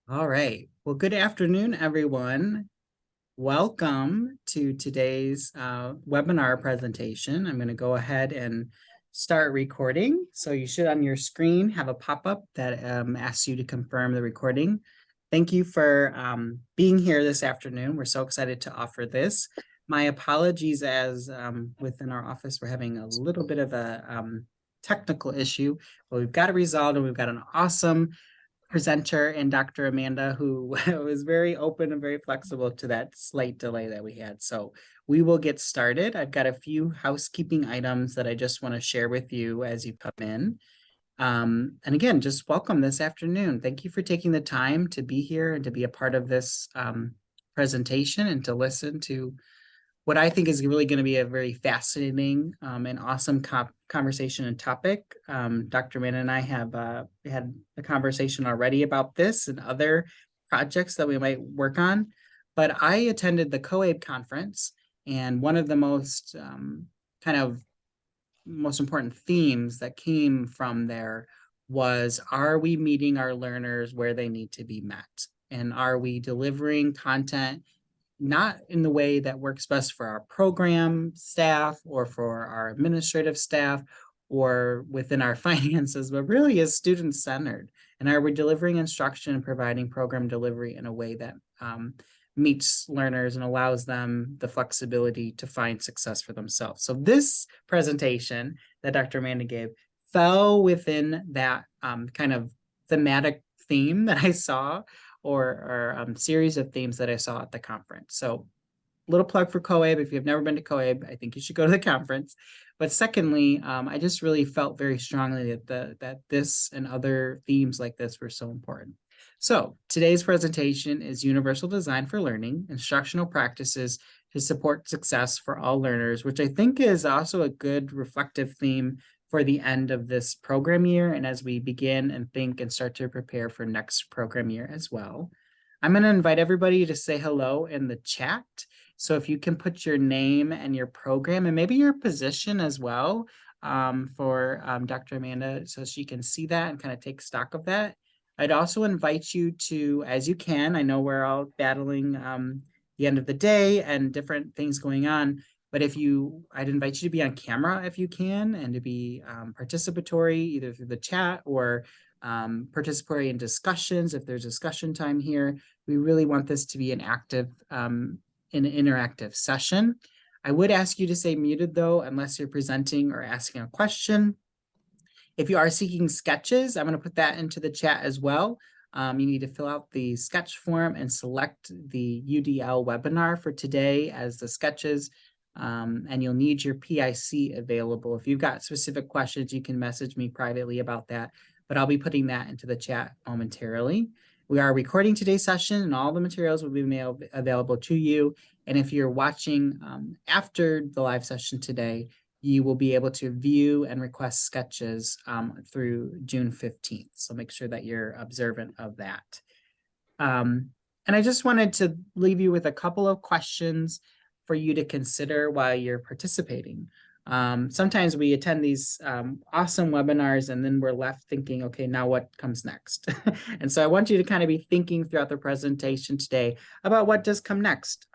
All right. Well, good afternoon, everyone. Welcome to today's webinar presentation. I'm going to go ahead and start recording. So you should on your screen have a pop-up that asks you to confirm the recording. Thank you for being here this afternoon. We're so excited to offer this. My apologies as within our office, we're having a little bit of a technical issue, but we've got it resolved and we've got an awesome presenter and Dr. Amanda, who was very open and very flexible to that slight delay that we had. So we will get started. I've got a few housekeeping items that I just want to share with you as you come in. And again, just welcome this afternoon. Thank you for taking the time to be here and to be a part of this presentation and to listen to what I think is really going to be a very fascinating and awesome conversation and topic. Dr. Mann and I have had a conversation already about this and other projects that we might work on, but I attended the COABE conference, and one of the most most important themes that came from there was, are we meeting our learners where they need to be met? And are we delivering content not in the way that works best for our program staff or for our administrative staff or within our finances, but really is student-centered? And are we delivering instruction and providing program delivery in a way that meets learners and allows them the flexibility to find success for themselves? So this presentation that Dr. Amanda gave fell within that kind of thematic theme that I saw, or series of themes that I saw at the conference. So little plug for COABE. If you've never been to COABE, I think you should go to the conference. But secondly, I just really felt very strongly that this and other themes like this were so important. So today's presentation is Universal Design for Learning, Instructional Practices to Support Success for All Learners, which I think is also a good reflective theme for the end of this program year and as we begin and think and start to prepare for next program year as well. I'm going to invite everybody to say hello in the chat. So if you can put your name and your program and maybe your position as well for Dr. Amanda, so she can see that and kind of take stock of that. I'd also invite you to, as you can, I know we're all battling the end of the day and different things going on, but I'd invite you to be on camera if you can, and to be participatory either through the chat or participatory in discussions if there's discussion time here. We really want this to be an active, an interactive session. I would ask you to stay muted though, unless you're presenting or asking a question. If you are seeking sketches, I'm going to put that into the chat as well. You need to fill out the sketch form and select the UDL webinar for today as the sketches. And you'll need your PIC available. If you've got specific questions, you can message me privately about that, but I'll be putting that into the chat momentarily. We are recording today's session and all the materials will be made available to you. And if you're watching after the live session today, you will be able to view and request sketches through June 15th. So make sure that you're observant of that. And I just wanted to leave you with a couple of questions for you to consider while you're participating. Sometimes we attend these awesome webinars and then we're left thinking, okay, now what comes next? And so I want you to kind of be thinking throughout the presentation today about what does come next.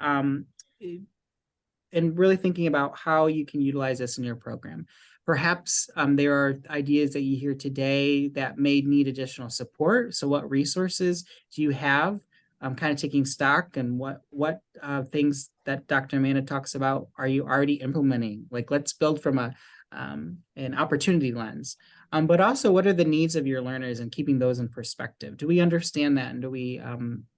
And really thinking about how you can utilize this in your program. Perhaps there are ideas that you hear today that may need additional support. So what resources do you have? Kind of taking stock, and what things that Dr. Amanda talks about are you already implementing? Like, let's build from an opportunity lens. But also, what are the needs of your learners and keeping those in perspective? Do we understand that, and do we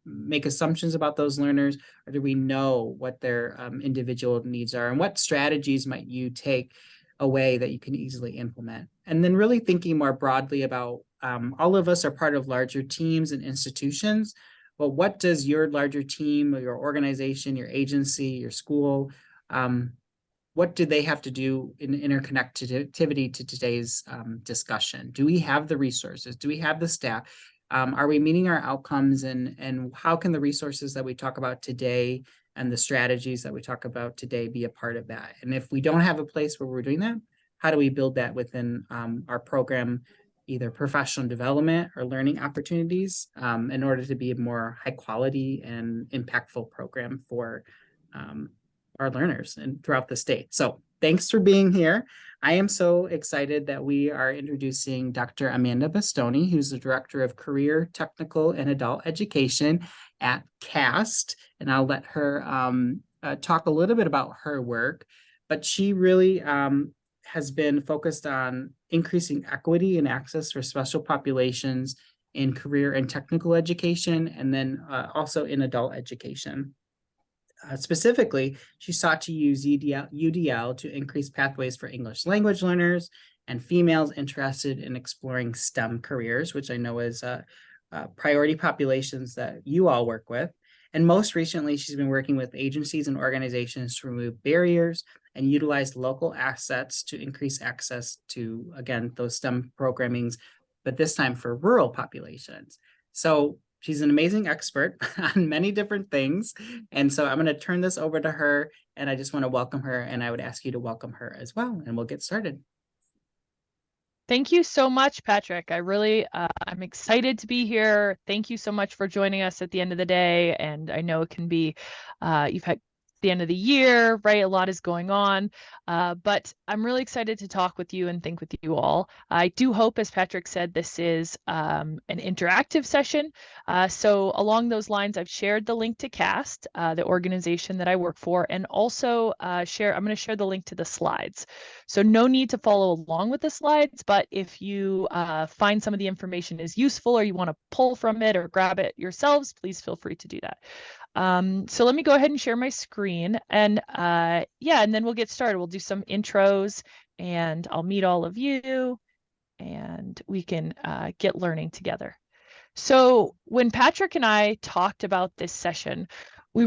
make assumptions about those learners, or do we know what their individual needs are, and what strategies might you take away that you can easily implement? And then really thinking more broadly about all of us are part of larger teams and institutions. Well, what does your larger team, or your organization, your agency, your school, what do they have to do in interconnectivity to today's discussion? Do we have the resources? Do we have the staff? Are we meeting our outcomes? And how can the resources that we talk about today and the strategies that we talk about today be a part of that? And if we don't have a place where we're doing that, how do we build that within our program either professional development or learning opportunities in order to be a more high quality and impactful program for our learners and throughout the state. So thanks for being here. I am so excited that we are introducing Dr. Amanda Bastoni, who's the Director of Career, Technical, and Adult Education at CAST. And I'll let her talk a little bit about her work, but she really has been focused on increasing equity and access for special populations in career and technical education, and then also in adult education. Specifically, she sought to use UDL to increase pathways for English language learners and females interested in exploring STEM careers, which I know is priority populations that you all work with. And most recently, she's been working with agencies and organizations to remove barriers and utilize local assets to increase access to, again, those STEM programmings, but this time for rural populations. So she's an amazing expert on many different things. And so I'm going to turn this over to her, and I just want to welcome her, and I would ask you to welcome her as well, and we'll get started. Thank you so much, Patrick. I'm excited to be here. Thank you so much for joining us at the end of the day. And I know it can be, you've had the end of the year, right? A lot is going on, but I'm really excited to talk with you and think with you all. I do hope, as Patrick said, this is an interactive session. So along those lines, I've shared the link to CAST, the organization that I work for, and also I'm going to share the link to the slides. So no need to follow along with the slides, but if you find some of the information is useful or you want to pull from it or grab it yourselves, please feel free to do that. So let me go ahead and share my screen, and yeah, and then we'll get started. We'll do some intros and I'll meet all of you and we can get learning together. So when Patrick and I talked about this session, we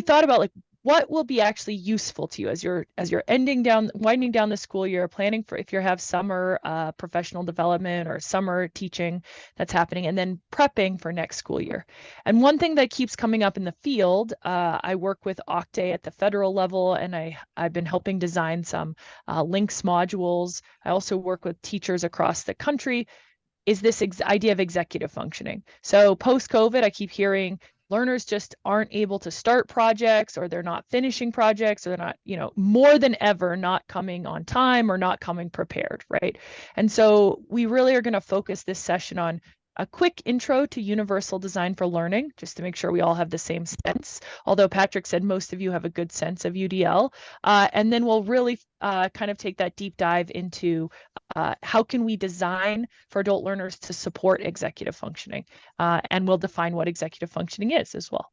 thought about like what will be actually useful to you as you're winding down the school year, planning for if you have summer professional development or summer teaching that's happening, and then prepping for next school year. And one thing that keeps coming up in the field, I work with OCTAE at the federal level, and I've been helping design some links modules. I also work with teachers across the country, is this idea of executive functioning. So post-COVID, I keep hearing learners just aren't able to start projects, or they're not finishing projects, or they're not, more than ever, not coming on time or not coming prepared, right? And so we really are going to focus this session on a quick intro to universal design for learning, just to make sure we all have the same sense. Although Patrick said most of you have a good sense of UDL. And then we'll really kind of take that deep dive into how can we design for adult learners to support executive functioning? And we'll define what executive functioning is as well.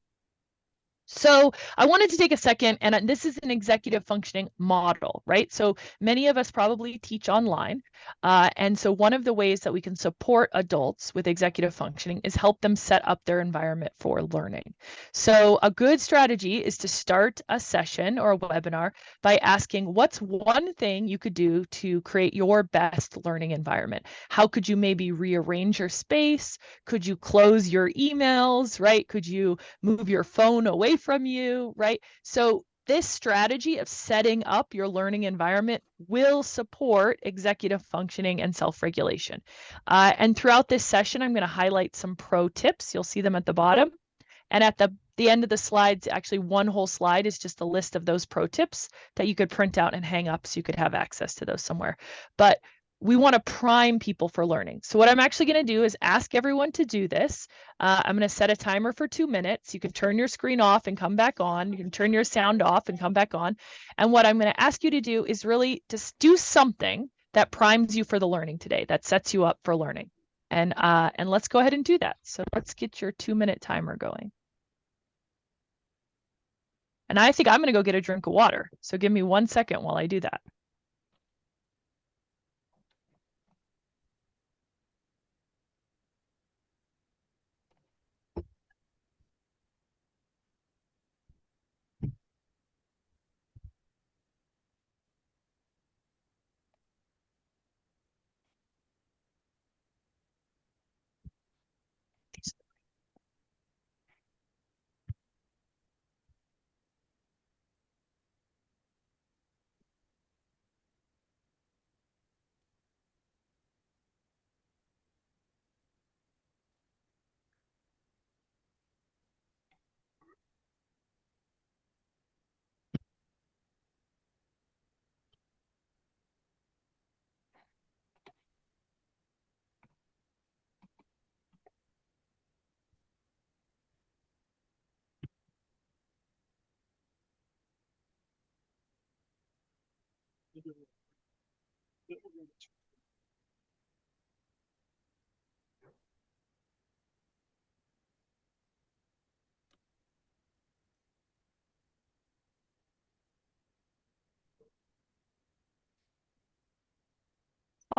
So I wanted to take a second, and this is an executive functioning model, right? So many of us probably teach online. And so one of the ways that we can support adults with executive functioning is help them set up their environment for learning. So a good strategy is to start a session or a webinar by asking, what's one thing you could do to create your best learning environment? How could you maybe rearrange your space? Could you close your emails, right? Could you move your phone away from you, right? So this strategy of setting up your learning environment will support executive functioning and self-regulation. And throughout this session, I'm going to highlight some pro tips. You'll see them at the bottom. And at the end of the slides, actually one whole slide is just a list of those pro tips that you could print out and hang up so you could have access to those somewhere. But we want to prime people for learning. So what I'm actually going to do is ask everyone to do this. I'm going to set a timer for 2 minutes. You can turn your screen off and come back on. You can turn your sound off and come back on. And what I'm going to ask you to do is really just do something that primes you for the learning today, that sets you up for learning. And let's go ahead and do that. So let's get your 2-minute timer going. And I think I'm going to go get a drink of water. So give me 1 second while I do that.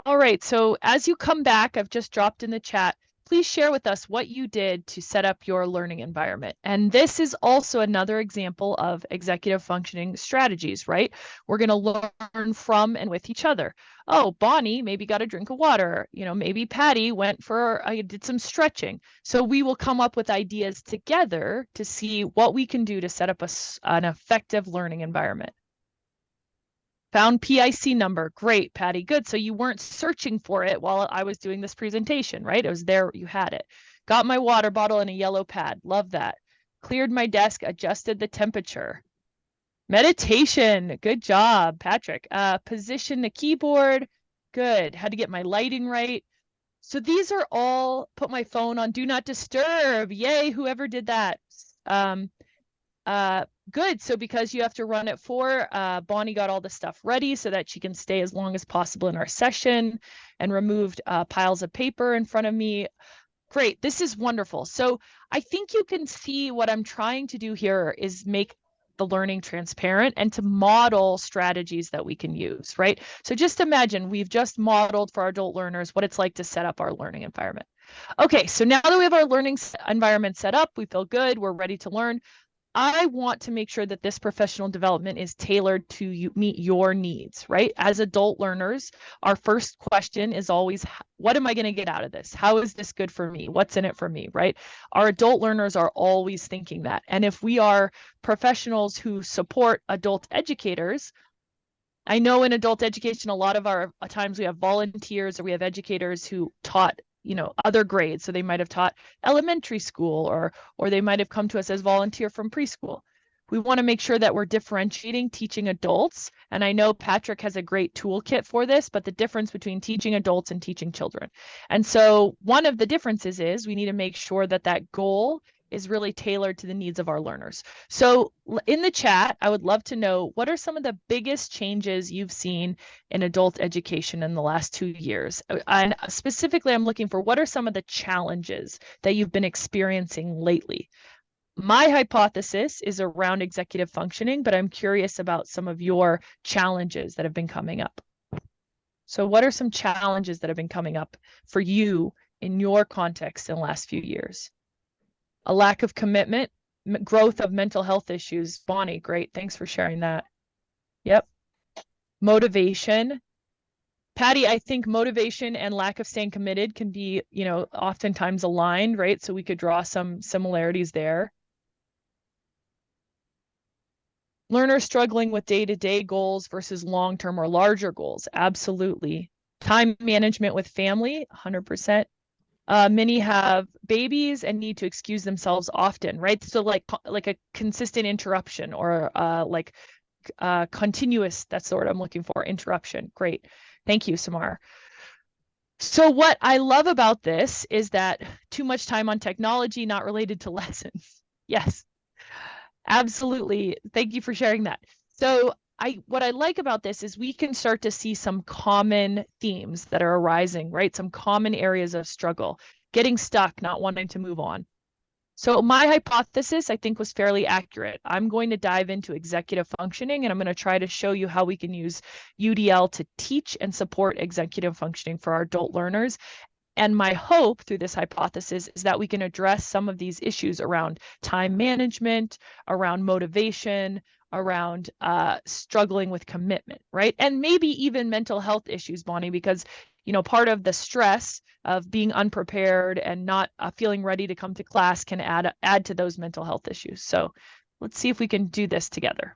All right, so as you come back, I've just dropped in the chat. Please share with us what you did to set up your learning environment. And this is also another example of executive functioning strategies, right? We're going to learn from and with each other. Oh, Bonnie maybe got a drink of water. Maybe Patty did some stretching. So we will come up with ideas together to see what we can do to set up an effective learning environment. Found PIC number. Great, Patty. Good. So you weren't searching for it while I was doing this presentation, right? It was there. You had it. Got my water bottle and a yellow pad. Love that. Cleared my desk, adjusted the temperature. Meditation. Good job, Patrick. Position the keyboard. Good. Had to get my lighting right. So these are all, put my phone on do not disturb. Yay, whoever did that. Good. So because you have to run at 4, Bonnie got all the stuff ready so that she can stay as long as possible in our session and removed piles of paper in front of me. Great. This is wonderful. So I think you can see what I'm trying to do here is make the learning transparent and to model strategies that we can use, right? So just imagine we've just modeled for our adult learners what it's like to set up our learning environment. Okay, so now that we have our learning environment set up, we feel good, we're ready to learn. I want to make sure that this professional development is tailored to meet your needs, right? As adult learners, our first question is always, what am I going to get out of this? How is this good for me? What's in it for me, right? Our adult learners are always thinking that. And if we are professionals who support adult educators, I know in adult education, a lot of our times we have volunteers or we have educators who taught other grades. So they might have taught elementary school or they might have come to us as volunteer from preschool. We want to make sure that we're differentiating teaching adults. And I know Patrick has a great toolkit for this, but the difference between teaching adults and teaching children. And so one of the differences is we need to make sure that that goal is really tailored to the needs of our learners. So in the chat, I would love to know what are some of the biggest changes you've seen in adult education in the last 2 years? And specifically, I'm looking for what are some of the challenges that you've been experiencing lately? My hypothesis is around executive functioning, but I'm curious about some of your challenges that have been coming up. So what are some challenges that have been coming up for you in your context in the last few years? A lack of commitment, growth of mental health issues. Bonnie, great. Thanks for sharing that. Yep. Motivation. Patty, I think motivation and lack of staying committed can be, oftentimes aligned, right? So we could draw some similarities there. Learners struggling with day-to-day goals versus long-term or larger goals. Absolutely. Time management with family, 100%. Many have babies and need to excuse themselves often, right? So like a consistent interruption or continuous, that's the word I'm looking for, interruption. Great. Thank you, Samar. So what I love about this is that too much time on technology, not related to lessons. Yes, absolutely. Thank you for sharing that. So what I like about this is we can start to see some common themes that are arising, right? Some common areas of struggle, getting stuck, not wanting to move on. So my hypothesis, I think, was fairly accurate. I'm going to dive into executive functioning, and I'm going to try to show you how we can use UDL to teach and support executive functioning for our adult learners. And my hope through this hypothesis is that we can address some of these issues around time management, around motivation, around struggling with commitment, right? And maybe even mental health issues, Bonnie, because part of the stress of being unprepared and not feeling ready to come to class can add to those mental health issues. So let's see if we can do this together.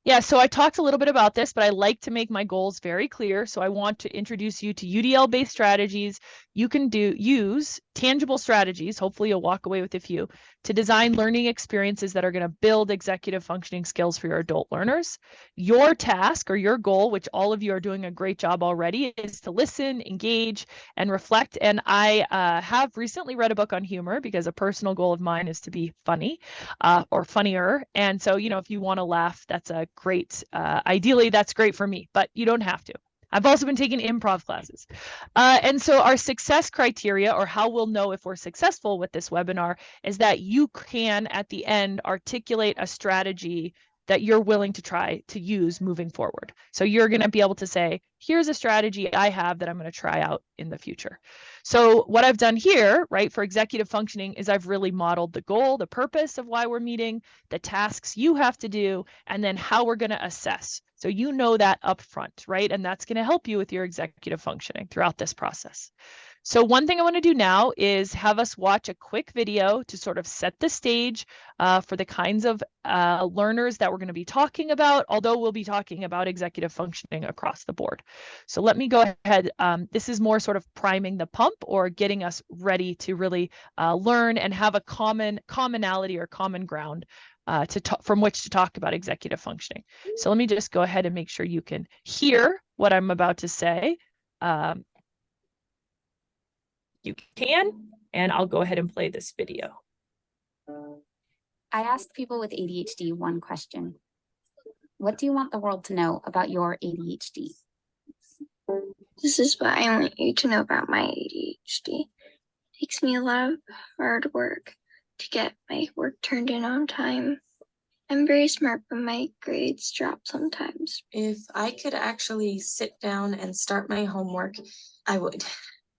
Yeah, so I talked a little bit about this, but I like to make my goals very clear. So I want to introduce you to UDL-based strategies. You can use tangible strategies, hopefully you'll walk away with a few, to design learning experiences that are going to build executive functioning skills for your adult learners. Your task or your goal, which all of you are doing a great job already, is to listen, engage, and reflect. And I have recently read a book on humor because a personal goal of mine is to be funny or funnier. And so, if you want to laugh, that's a great. Ideally, that's great for me, but you don't have to. I've also been taking improv classes. And so our success criteria, or how we'll know if we're successful with this webinar, is that you can, at the end, articulate a strategy that you're willing to try to use moving forward. So you're going to be able to say, here's a strategy I have that I'm going to try out in the future. So what I've done here, right, for executive functioning is I've really modeled the goal, the purpose of why we're meeting, the tasks you have to do, and then how we're going to assess. So you know that up front, right? And that's going to help you with your executive functioning throughout this process. So one thing I want to do now is have us watch a quick video to sort of set the stage for the kinds of learners that we're going to be talking about, although we'll be talking about executive functioning across the board. So let me go ahead. This is more sort of priming the pump or getting us ready to really learn and have a commonality or common ground from which to talk about executive functioning. So let me just go ahead and make sure you can hear what I'm about to say. You can, and I'll go ahead and play this video. I asked people with ADHD one question. What do you want the world to know about your ADHD? This is what I want you to know about my ADHD. It takes me a lot of hard work to get my work turned in on time. I'm very smart, but my grades drop sometimes. If I could actually sit down and start my homework, I would.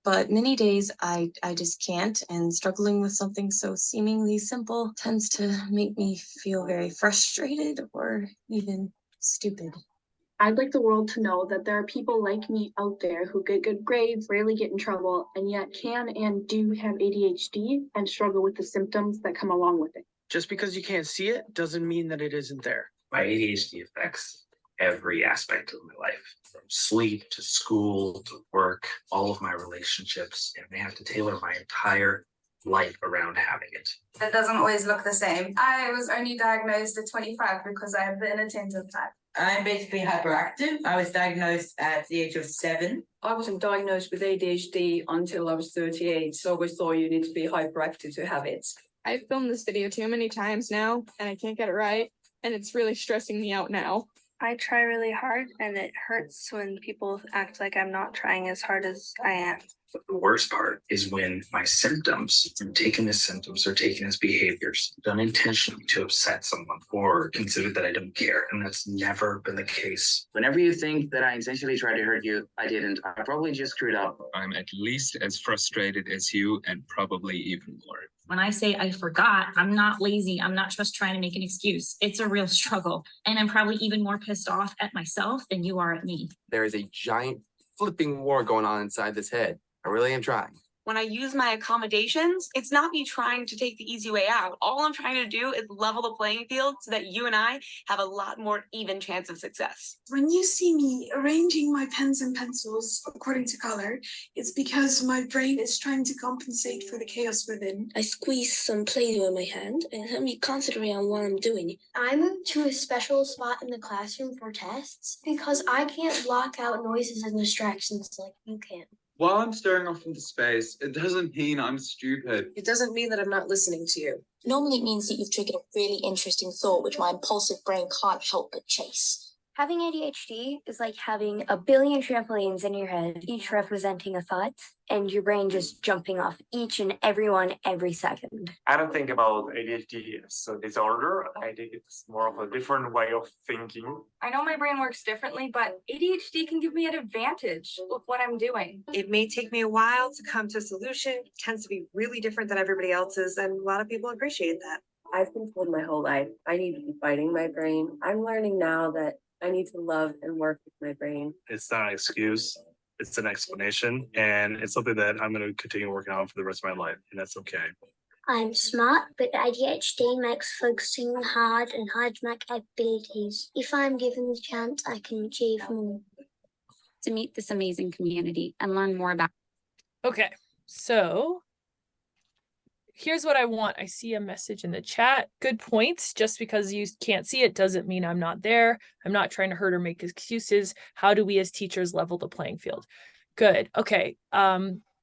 But many days I just can't, and struggling with something so seemingly simple tends to make me feel very frustrated or even stupid. I'd like the world to know that there are people like me out there who get good grades, rarely get in trouble, and yet can and do have ADHD and struggle with the symptoms that come along with it. Just because you can't see it doesn't mean that it isn't there. My ADHD affects every aspect of my life, from sleep to school to work, all of my relationships, and I have to tailor my entire life around having it. It doesn't always look the same. I was only diagnosed at 25 because I have the inattentive type. I'm basically hyperactive. I was diagnosed at the age of 7. I wasn't diagnosed with ADHD until I was 38, so I always thought you need to be hyperactive to have it. I've filmed this video too many times now, and I can't get it right, and it's really stressing me out now. I try really hard, and it hurts when people act like I'm not trying as hard as I am. But the worst part is when my symptoms are taken as symptoms or taken as behaviors done intentionally to upset someone or consider that I don't care. And that's never been the case. Whenever you think that I intentionally tried to hurt you, I didn't. I probably just screwed up. I'm at least as frustrated as you and probably even more. When I say I forgot, I'm not lazy. I'm not just trying to make an excuse. It's a real struggle. And I'm probably even more pissed off at myself than you are at me. There is a giant flipping war going on inside this head. I really am trying. When I use my accommodations, it's not me trying to take the easy way out. All I'm trying to do is level the playing field so that you and I have a lot more even chance of success. When you see me arranging my pens and pencils according to color, it's because my brain is trying to compensate for the chaos within. I squeeze some Play-Doh in my hand and help me concentrate on what I'm doing. I moved to a special spot in the classroom for tests because I can't block out noises and distractions like you can. While I'm staring off into space, it doesn't mean I'm stupid. It doesn't mean that I'm not listening to you. Normally it means that you've triggered a really interesting thought, which my impulsive brain can't help but chase. Having ADHD is like having a billion trampolines in your head, each representing a thought, and your brain just jumping off each and every one every second. I don't think about ADHD as a disorder. I think it's more of a different way of thinking. I know my brain works differently, but ADHD can give me an advantage with what I'm doing. It may take me a while to come to a solution. It tends to be really different than everybody else's, and a lot of people appreciate that. I've been told my whole life I need to be fighting my brain. I'm learning now that I need to love and work with my brain. It's not an excuse. It's an explanation, and it's something that I'm going to continue working on for the rest of my life, and that's okay. I'm smart, but ADHD makes focusing hard and hides my capabilities. If I'm given the chance, I can achieve more. To meet this amazing community and learn more about. Okay, so here's what I want. I see a message in the chat. Good points. Just because you can't see it doesn't mean I'm not there. I'm not trying to hurt or make excuses. How do we as teachers level the playing field? Good. Okay.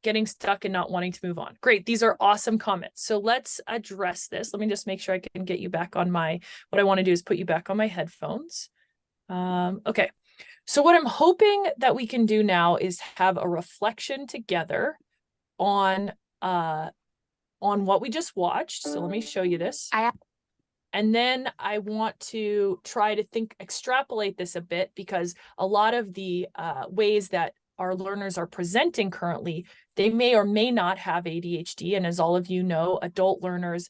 Getting stuck and not wanting to move on. Great. These are awesome comments. So let's address this. Let me just make sure I can get you back on what I want to do is put you back on my headphones. Okay, so what I'm hoping that we can do now is have a reflection together on what we just watched. So let me show you this. And then I want to try to extrapolate this a bit, because a lot of the ways that our learners are presenting currently, they may or may not have ADHD. And as all of you know, adult learners,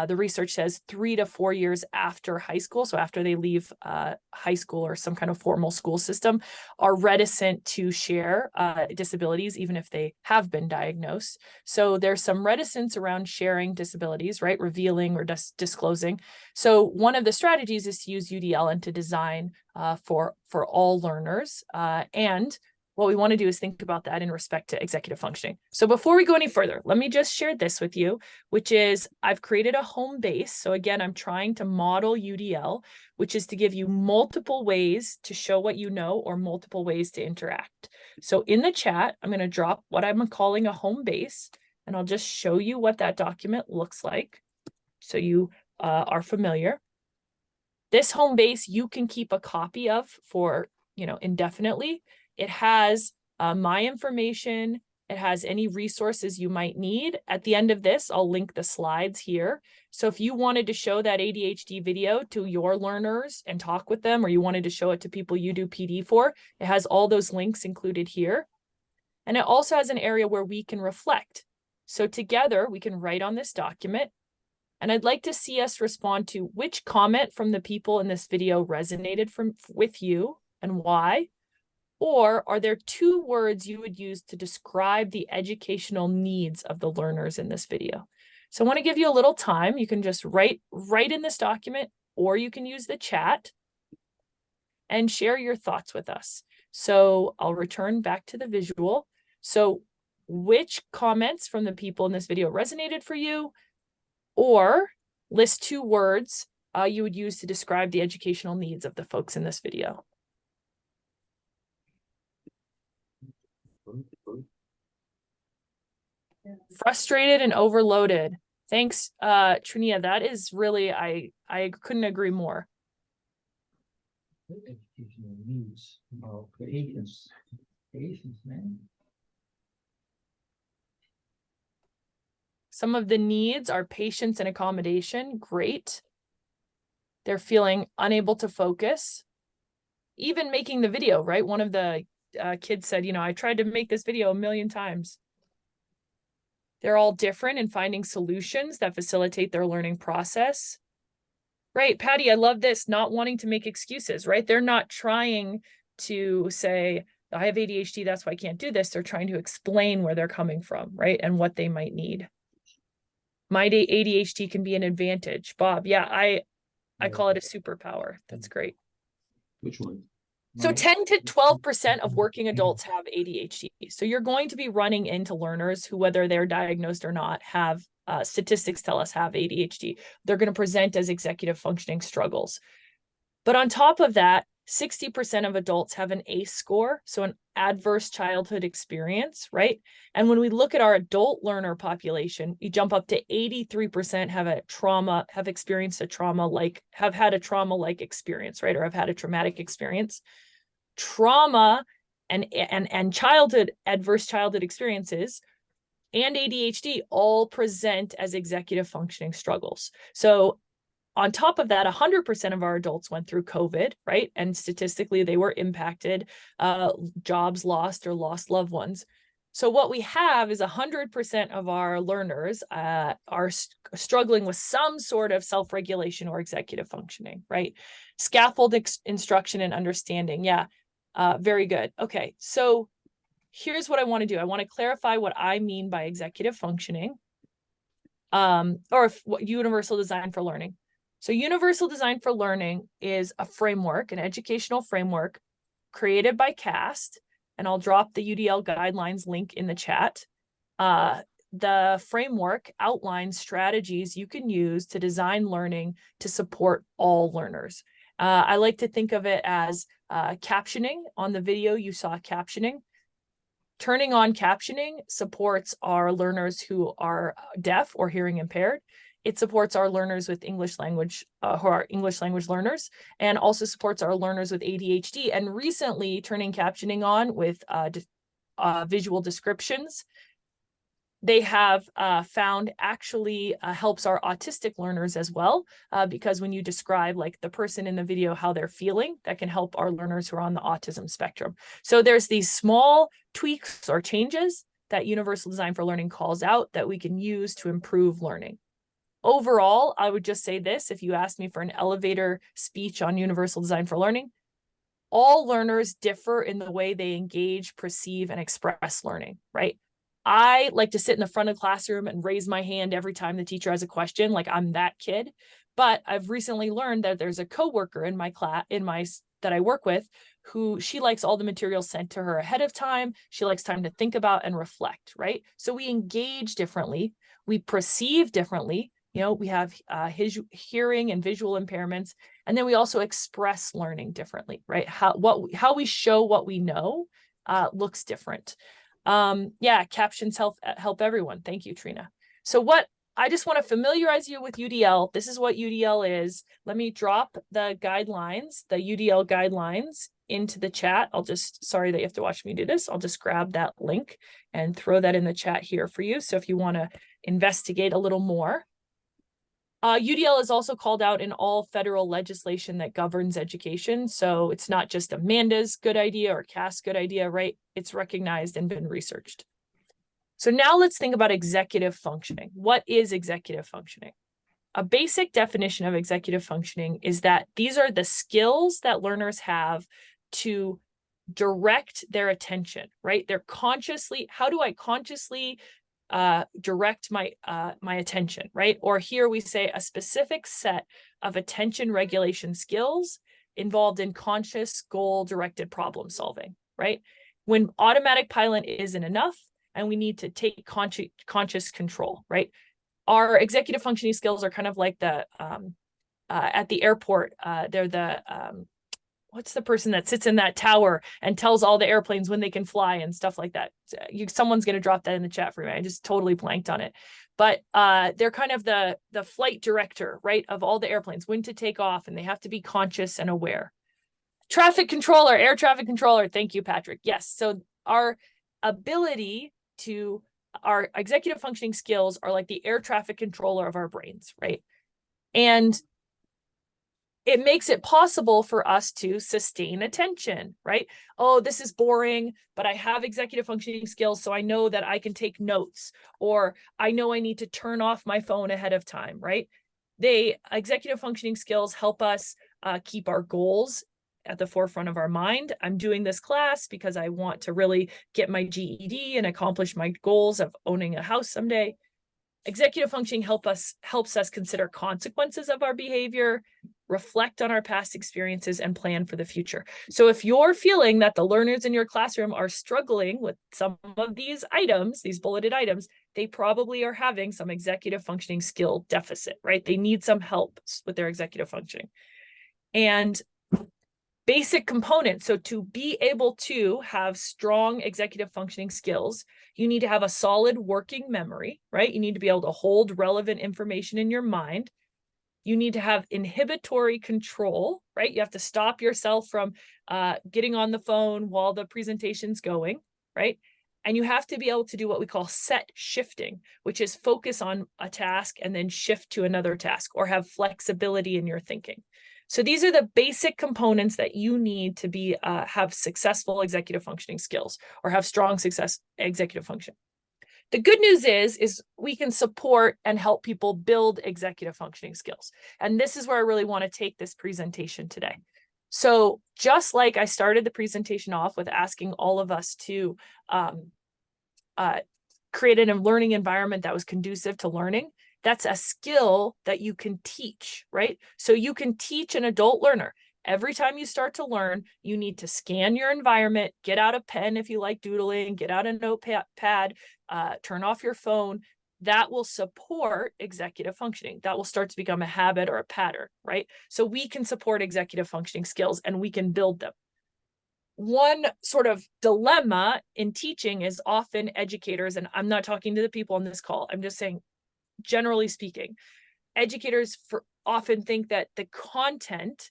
the research says 3 to 4 years after high school, so after they leave high school or some kind of formal school system, are reticent to share disabilities, even if they have been diagnosed. So there's some reticence around sharing disabilities, right? Revealing or disclosing. So one of the strategies is to use UDL and to design for all learners. And what we want to do is think about that in respect to executive functioning. So before we go any further, let me just share this with you, which is I've created a home base. So again, I'm trying to model UDL, which is to give you multiple ways to show what you know or multiple ways to interact. So in the chat, I'm going to drop what I'm calling a home base, and I'll just show you what that document looks like so you are familiar. This home base you can keep a copy of for, indefinitely. It has my information. It has any resources you might need. At the end of this, I'll link the slides here. So if you wanted to show that ADHD video to your learners and talk with them, or you wanted to show it to people you do PD for, it has all those links included here. And it also has an area where we can reflect. So together we can write on this document. And I'd like to see us respond to which comment from the people in this video resonated with you and why. Or are there 2 words you would use to describe the educational needs of the learners in this video? So I want to give you a little time. You can just write in this document, or you can use the chat and share your thoughts with us. So I'll return back to the visual. So which comments from the people in this video resonated for you? Or list 2 words you would use to describe the educational needs of the folks in this video. Frustrated and overloaded. Thanks, Trinia. That is really, I couldn't agree more. Educational needs of patients, man. Some of the needs are patience and accommodation. Great. They're feeling unable to focus. Even making the video, right? One of the kids said, I tried to make this video 1 million times. They're all different in finding solutions that facilitate their learning process. Right, Patty, I love this, not wanting to make excuses, right? They're not trying to say, I have ADHD, that's why I can't do this. They're trying to explain where they're coming from, right? And what they might need. My ADHD can be an advantage. Bob, yeah, I call it a superpower. That's great. Which one? So 10 to 12% of working adults have ADHD. So you're going to be running into learners who, whether they're diagnosed or not, have statistics tell us have ADHD. They're going to present as executive functioning struggles. But on top of that, 60% of adults have an ACE score, so an adverse childhood experience, right? And when we look at our adult learner population, we jump up to 83% have experienced a trauma-like, have had a trauma-like experience, right? Or have had a traumatic experience. Trauma and childhood, adverse childhood experiences and ADHD all present as executive functioning struggles. So on top of that, 100% of our adults went through COVID, right? And statistically, they were impacted, jobs lost or lost loved ones. So what we have is 100% of our learners are struggling with some sort of self-regulation or executive functioning, right? Scaffold instruction and understanding. Yeah, very good. Okay, so here's what I want to do. I want to clarify what I mean by executive functioning, or universal design for learning. So universal design for learning is a framework, an educational framework created by CAST, and I'll drop the UDL guidelines link in the chat. The framework outlines strategies you can use to design learning to support all learners. I like to think of it as captioning. On the video, you saw captioning. Turning on captioning supports our learners who are deaf or hearing impaired. It supports our learners with English language, who are English language learners, and also supports our learners with ADHD. And recently turning captioning on with visual descriptions, they have found actually helps our autistic learners as well, because when you describe like the person in the video, how they're feeling, that can help our learners who are on the autism spectrum. So there's these small tweaks or changes that Universal Design for Learning calls out that we can use to improve learning. Overall, I would just say this: if you asked me for an elevator speech on Universal Design for Learning, all learners differ in the way they engage, perceive, and express learning, right? I like to sit in the front of the classroom and raise my hand every time the teacher has a question, like I'm that kid. But I've recently learned that there's a coworker in my class, that I work with, who she likes all the materials sent to her ahead of time. She likes time to think about and reflect, right? So we engage differently, we perceive differently. You know, we have his hearing and visual impairments, and then we also express learning differently, right? How we show what we know looks different. Yeah, captions help everyone. Thank you, Trina. So I just want to familiarize you with UDL. This is what UDL is. Let me drop the guidelines, the UDL guidelines into the chat. Sorry that you have to watch me do this. I'll just grab that link and throw that in the chat here for you. So if you want to investigate a little more. UDL is also called out in all federal legislation that governs education. So it's not just Amanda's good idea or Cass' good idea, right? It's recognized and been researched. So now let's think about executive functioning. What is executive functioning? A basic definition of executive functioning is that these are the skills that learners have to direct their attention, right? How do I consciously direct my attention, right? Or here we say a specific set of attention regulation skills involved in conscious goal-directed problem solving, right? When automatic pilot isn't enough and we need to take conscious control, right? Our executive functioning skills are kind of like the at the airport, they're the what's the person that sits in that tower and tells all the airplanes when they can fly and stuff like that? Someone's going to drop that in the chat for me. I just totally blanked on it. But they're kind of the flight director, right, of all the airplanes, when to take off, and they have to be conscious and aware. Traffic controller, air traffic controller. Thank you, Patrick. Yes. So our executive functioning skills are like the air traffic controller of our brains, right? And it makes it possible for us to sustain attention, right? Oh, this is boring, but I have executive functioning skills, so I know that I can take notes, or I know I need to turn off my phone ahead of time, right? Executive functioning skills help us keep our goals at the forefront of our mind. I'm doing this class because I want to really get my GED and accomplish my goals of owning a house someday. Executive functioning helps us consider consequences of our behavior, reflect on our past experiences, and plan for the future. So if you're feeling that the learners in your classroom are struggling with some of these items, these bulleted items, they probably are having some executive functioning skill deficit, right? They need some help with their executive functioning. And basic components. So to be able to have strong executive functioning skills, you need to have a solid working memory, right? You need to be able to hold relevant information in your mind. You need to have inhibitory control, right? You have to stop yourself from getting on the phone while the presentation's going, right? And you have to be able to do what we call set shifting, which is focus on a task and then shift to another task, or have flexibility in your thinking. So these are the basic components that you need to have successful executive functioning skills, or have strong executive function. The good news is we can support and help people build executive functioning skills. And this is where I really want to take this presentation today. So just like I started the presentation off with asking all of us to create a learning environment that was conducive to learning, that's a skill that you can teach, right? So you can teach an adult learner. Every time you start to learn, you need to scan your environment, get out a pen if you like doodling, get out a notepad, turn off your phone. That will support executive functioning. That will start to become a habit or a pattern, right? So we can support executive functioning skills and we can build them. One sort of dilemma in teaching is often educators, and I'm not talking to the people on this call, I'm just saying, generally speaking, educators often think that the content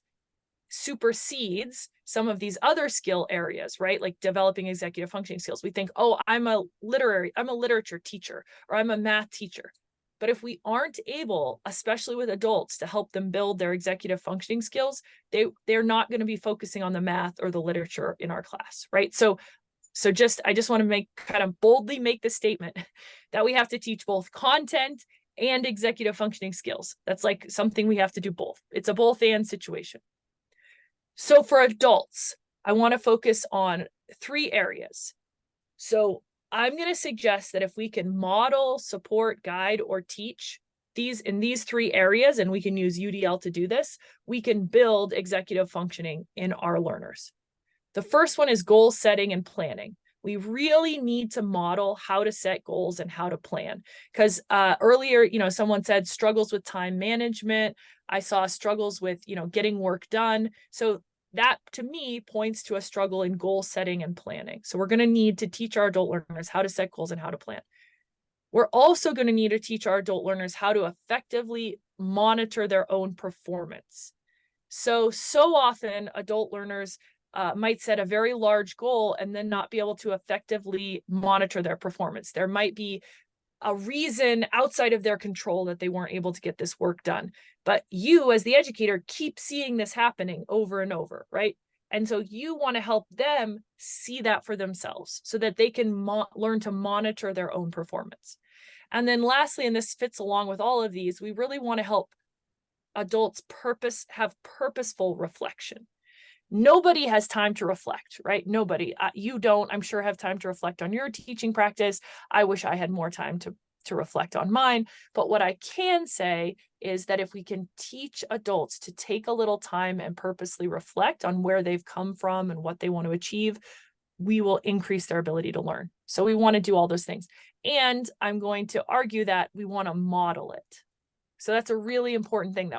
supersedes some of these other skill areas, right? Like developing executive functioning skills. We think, oh, I'm a literature teacher, or I'm a math teacher. But if we aren't able, especially with adults, to help them build their executive functioning skills, they're not going to be focusing on the math or the literature in our class, right? So I just want to kind of boldly make the statement that we have to teach both content and executive functioning skills. That's like something we have to do both. It's a both and situation. So for adults, I want to focus on 3 areas. So I'm going to suggest that if we can model, support, guide, or teach in these 3 areas, and we can use UDL to do this, we can build executive functioning in our learners. The first one is goal setting and planning. We really need to model how to set goals and how to plan. Because earlier, someone said struggles with time management. I saw struggles with, getting work done. So that to me points to a struggle in goal setting and planning. So we're going to need to teach our adult learners how to set goals and how to plan. We're also going to need to teach our adult learners how to effectively monitor their own performance. So often adult learners might set a very large goal and then not be able to effectively monitor their performance. There might be a reason outside of their control that they weren't able to get this work done. But you, as the educator, keep seeing this happening over and over, right? And so you want to help them see that for themselves so that they can learn to monitor their own performance. And then lastly, and this fits along with all of these, we really want to help adults have purposeful reflection. Nobody has time to reflect, right? Nobody. You don't, I'm sure, have time to reflect on your teaching practice. I wish I had more time to reflect on mine. But what I can say is that if we can teach adults to take a little time and purposely reflect on where they've come from and what they want to achieve, we will increase their ability to learn. So we want to do all those things. And I'm going to argue that we want to model it. So that's a really important thing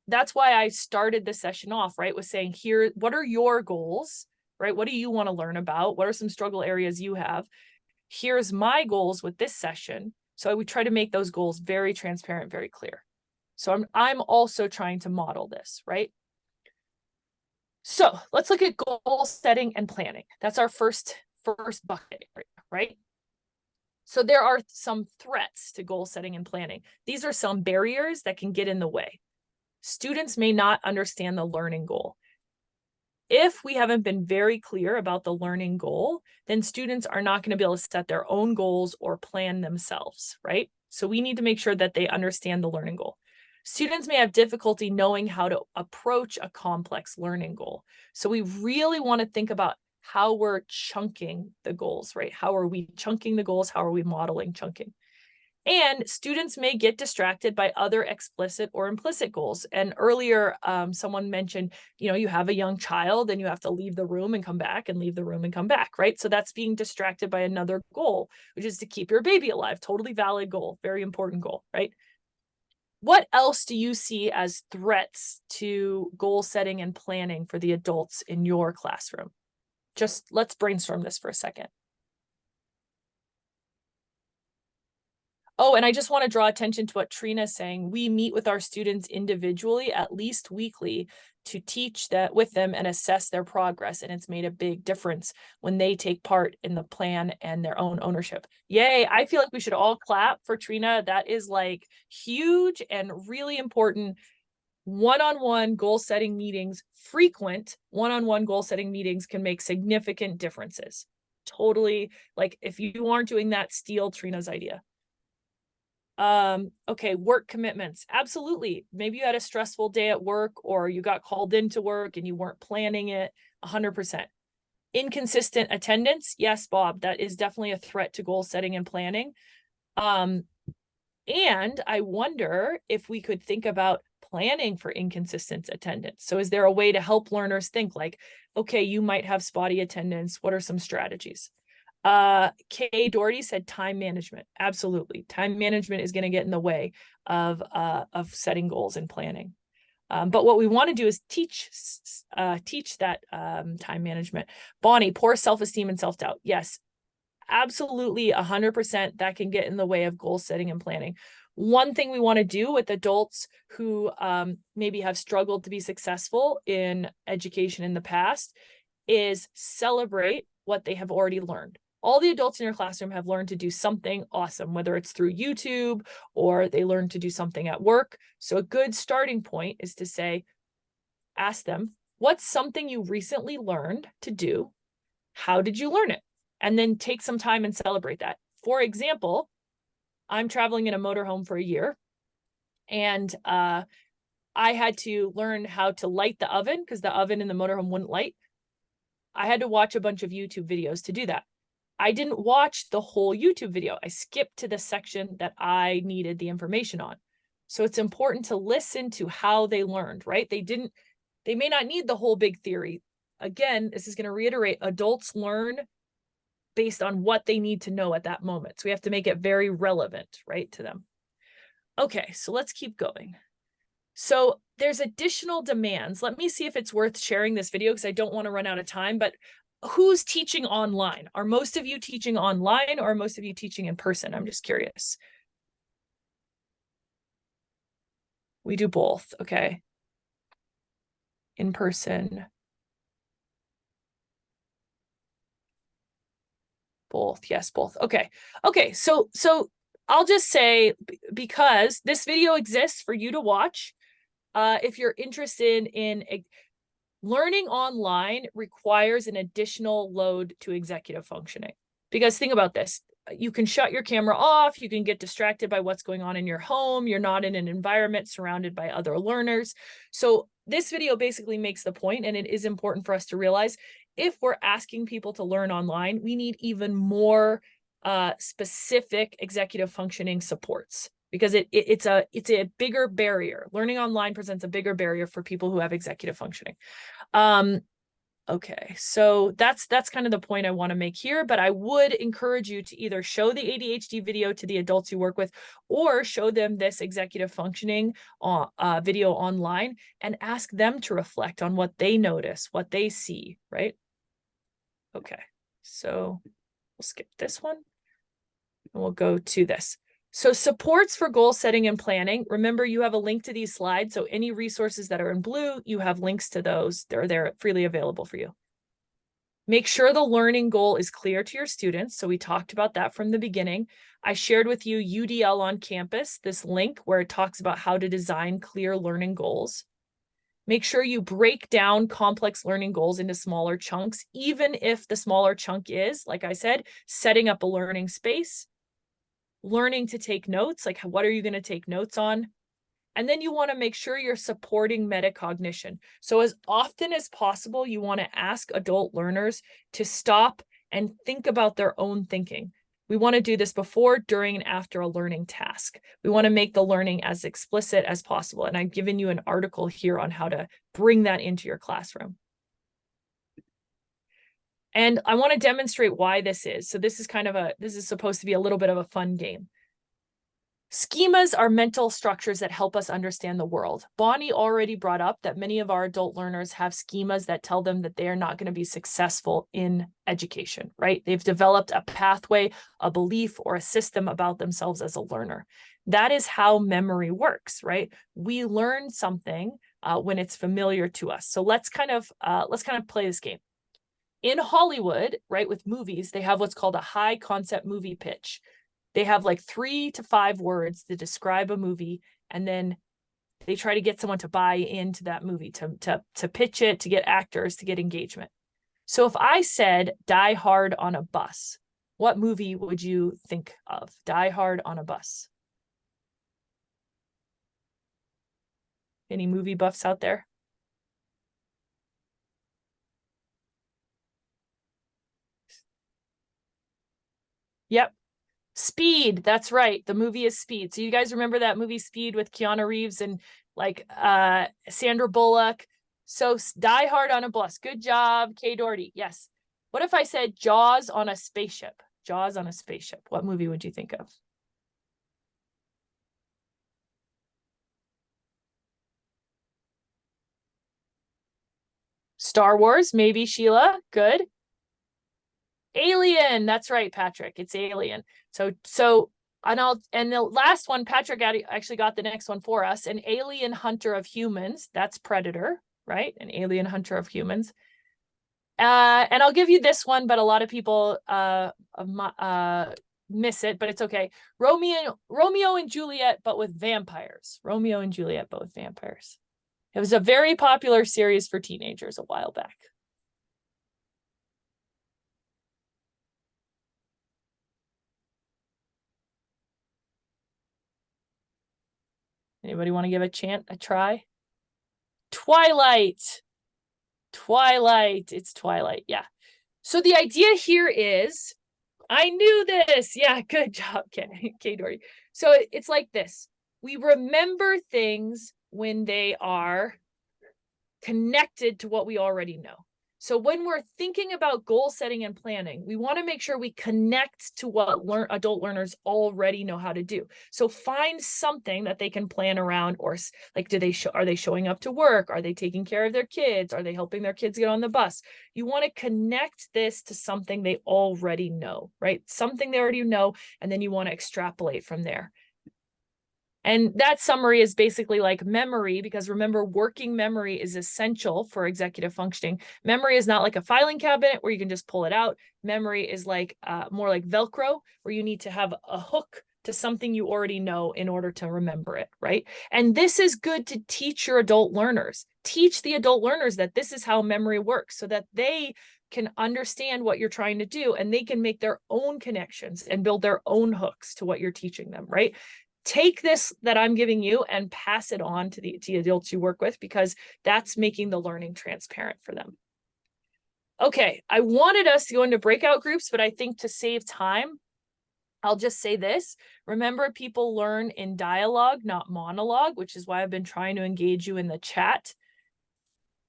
that's why I started the session off, right, with saying, here, what are your goals, right? What do you want to learn about? What are some struggle areas you have? Here's my goals with this session. So I would try to make those goals very transparent, very clear. So I'm also trying to model this, right? So let's look at goal setting and planning. That's our first bucket, right? So there are some threats to goal setting and planning. These are some barriers that can get in the way. Students may not understand the learning goal. If we haven't been very clear about the learning goal, then students are not going to be able to set their own goals or plan themselves, right? So we need to make sure that they understand the learning goal. Students may have difficulty knowing how to approach a complex learning goal. So we really want to think about how we're chunking the goals, right? How are we chunking the goals? How are we modeling chunking? And students may get distracted by other explicit or implicit goals. And earlier, someone mentioned, you have a young child and you have to leave the room and come back and leave the room and come back, right? So that's being distracted by another goal, which is to keep your baby alive. Totally valid goal, very important goal, right? What else do you see as threats to goal setting and planning for the adults in your classroom? Just let's brainstorm this for a second. Oh, and I just want to draw attention to what Trina is saying. We meet with our students individually, at least weekly, to teach that with them and assess their progress. And it's made a big difference when they take part in the plan and their own ownership. Yay. I feel like we should all clap for Trina. That is like huge and really important. One-on-one goal setting meetings, frequent one-on-one goal setting meetings can make significant differences. Totally. Like if you aren't doing that, steal Trina's idea. Okay, work commitments. Absolutely. Maybe you had a stressful day at work or you got called into work and you weren't planning it. 100%. Inconsistent attendance. Yes, Bob, that is definitely a threat to goal setting and planning. And I wonder if we could think about planning for inconsistent attendance. So is there a way to help learners think like, okay, you might have spotty attendance. What are some strategies? Kay Doherty said time management. Absolutely. Time management is going to get in the way of setting goals and planning. But what we want to do is teach that time management. Bonnie, poor self-esteem and self-doubt. Yes, absolutely 100% that can get in the way of goal setting and planning. One thing we want to do with adults who maybe have struggled to be successful in education in the past is celebrate what they have already learned. All the adults in your classroom have learned to do something awesome, whether it's through YouTube or they learned to do something at work. So a good starting point is to say, ask them, what's something you recently learned to do? How did you learn it? And then take some time and celebrate that. For example, I'm traveling in a motorhome for a year, and I had to learn how to light the oven because the oven in the motorhome wouldn't light. I had to watch a bunch of YouTube videos to do that. I didn't watch the whole YouTube video. I skipped to the section that I needed the information on. So it's important to listen to how they learned, right? They may not need the whole big theory. Again, this is going to reiterate, adults learn based on what they need to know at that moment. So we have to make it very relevant, right, to them. Okay, so let's keep going. So there's additional demands. Let me see if it's worth sharing this video because I don't want to run out of time, but who's teaching online? Are most of you teaching online or are most of you teaching in person? I'm just curious. We do both, okay. In person. Both, yes, both. Okay. Okay, so I'll just say, because this video exists for you to watch, if you're interested in learning online requires an additional load to executive functioning. Because think about this, you can shut your camera off, you can get distracted by what's going on in your home, you're not in an environment surrounded by other learners. So this video basically makes the point, and it is important for us to realize, if we're asking people to learn online, we need even more specific executive functioning supports, because it's a bigger barrier. Learning online presents a bigger barrier for people who have executive functioning. Okay, so that's kind of the point I want to make here, but I would encourage you to either show the ADHD video to the adults you work with or show them this executive functioning video online and ask them to reflect on what they notice, what they see, right? Okay, so we'll skip this one and we'll go to this. So supports for goal setting and planning. Remember, you have a link to these slides. So any resources that are in blue, you have links to those. They're freely available for you. Make sure the learning goal is clear to your students. So we talked about that from the beginning. I shared with you UDL on Campus, this link where it talks about how to design clear learning goals. Make sure you break down complex learning goals into smaller chunks, even if the smaller chunk is, like I said, setting up a learning space. Learning to take notes, like what are you going to take notes on? And then you want to make sure you're supporting metacognition. So as often as possible, you want to ask adult learners to stop and think about their own thinking. We want to do this before, during, and after a learning task. We want to make the learning as explicit as possible. And I've given you an article here on how to bring that into your classroom. And I want to demonstrate why this is. So this is supposed to be a little bit of a fun game. Schemas are mental structures that help us understand the world. Bonnie already brought up that many of our adult learners have schemas that tell them that they are not going to be successful in education, right? They've developed a pathway, a belief, or a system about themselves as a learner. That is how memory works, right? We learn something when it's familiar to us. So let's kind of play this game. In Hollywood, right, with movies, they have what's called a high concept movie pitch. They have like 3 to 5 words to describe a movie, and then they try to get someone to buy into that movie, to pitch it, to get actors, to get engagement. So if I said Die Hard on a Bus, what movie would you think of? Die Hard on a Bus. Any movie buffs out there? Yep. Speed, that's right. The movie is Speed. So you guys remember that movie Speed with Keanu Reeves and like Sandra Bullock? So Die Hard on a Bus. Good job, Kay Doherty. Yes. What if I said Jaws on a spaceship? Jaws on a spaceship. What movie would you think of? Star Wars, maybe, Sheila. Good. Alien. That's right, Patrick. It's alien. And the last one, Patrick actually got the next one for us. An alien hunter of humans. That's predator, right? An alien hunter of humans. And I'll give you this one, but a lot of people miss it, but it's okay. Romeo and Juliet, but with vampires. Romeo and Juliet, but with vampires. It was a very popular series for teenagers a while back. Anybody want to give a try? Twilight. It's Twilight. Yeah. So the idea here is, I knew this. Yeah, good job, Kay Doherty. So it's like this. We remember things when they are connected to what we already know. So when we're thinking about goal setting and planning, we want to make sure we connect to what adult learners already know how to do. So find something that they can plan around, or like, are they showing up to work? Are they taking care of their kids? Are they helping their kids get on the bus? You want to connect this to something they already know, right? Something they already know, and then you want to extrapolate from there. And that summary is basically like memory, because remember, working memory is essential for executive functioning. Memory is not like a filing cabinet where you can just pull it out. Memory is like more like Velcro, where you need to have a hook to something you already know in order to remember it, right? And this is good to teach your adult learners. Teach the adult learners that this is how memory works, so that they can understand what you're trying to do, and they can make their own connections and build their own hooks to what you're teaching them, right? Take this that I'm giving you and pass it on to the adults you work with, because that's making the learning transparent for them. Okay, I wanted us to go into breakout groups, but I think to save time, I'll just say this. Remember, people learn in dialogue, not monologue, which is why I've been trying to engage you in the chat.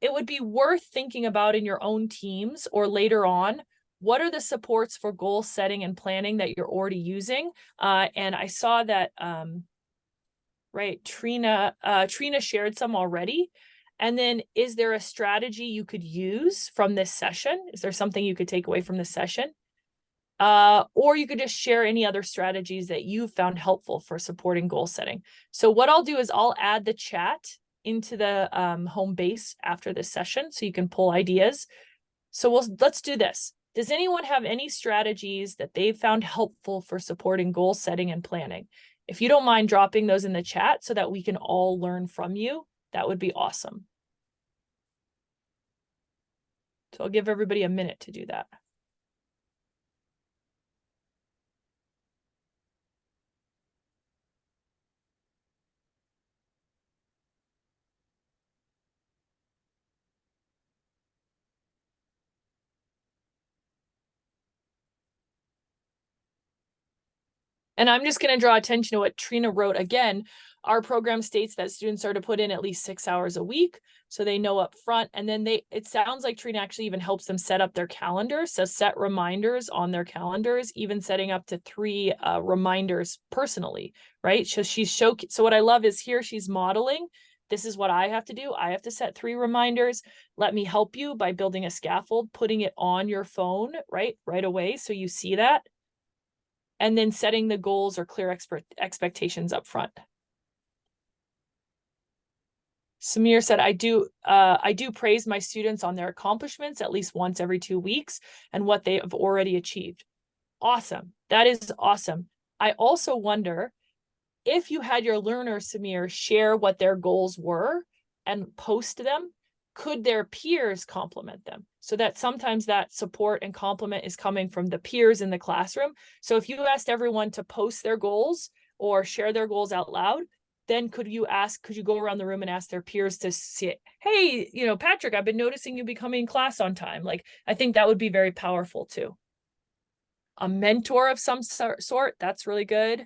It would be worth thinking about in your own teams or later on, what are the supports for goal setting and planning that you're already using? And I saw that, right, Trina shared some already. And then, is there a strategy you could use from this session? Is there something you could take away from this session? Or you could just share any other strategies that you found helpful for supporting goal setting. So what I'll do is I'll add the chat into the home base after this session, so you can pull ideas. So let's do this. Does anyone have any strategies that they've found helpful for supporting goal setting and planning? If you don't mind dropping those in the chat so that we can all learn from you, that would be awesome. So I'll give everybody a minute to do that. And I'm just going to draw attention to what Trina wrote. Again, our program states that students are to put in at least 6 hours a week, so they know up front. And then it sounds like Trina actually even helps them set up their calendars. So set reminders on their calendars, even setting up to 3 reminders personally, right? So what I love is here she's modeling. This is what I have to do. I have to set 3 reminders. Let me help you by building a scaffold, putting it on your phone, right away, so you see that. And then setting the goals or clear expectations up front. Samir said, I do praise my students on their accomplishments at least once every 2 weeks and what they have already achieved. Awesome. That is awesome. I also wonder if you had your learners, Samir, share what their goals were and post them, could their peers compliment them? So that sometimes that support and compliment is coming from the peers in the classroom. So if you asked everyone to post their goals or share their goals out loud, then could you go around the room and ask their peers to see it? Hey, Patrick, I've been noticing you becoming in class on time. Like, I think that would be very powerful too. A mentor of some sort, that's really good.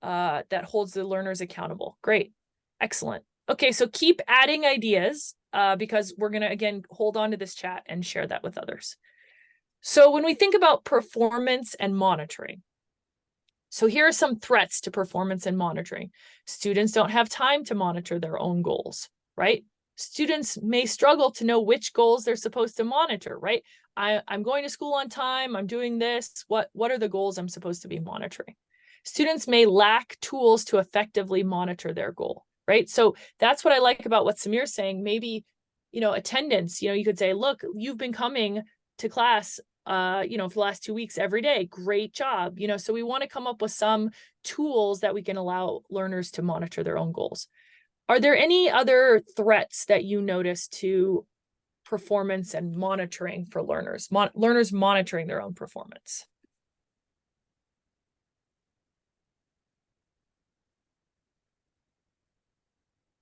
That holds the learners accountable. Great. Excellent. Okay, so keep adding ideas because we're going to, again, hold on to this chat and share that with others. So when we think about performance and monitoring, so here are some threats to performance and monitoring. Students don't have time to monitor their own goals, right? Students may struggle to know which goals they're supposed to monitor, right? I'm going to school on time, I'm doing this. What are the goals I'm supposed to be monitoring? Students may lack tools to effectively monitor their goal, right? So that's what I like about what Samir's saying. Maybe, attendance, you could say, look, you've been coming to class, for the last 2 weeks every day. Great job. So we want to come up with some tools that we can allow learners to monitor their own goals. Are there any other threats that you notice to performance and monitoring for learners? Learners monitoring their own performance?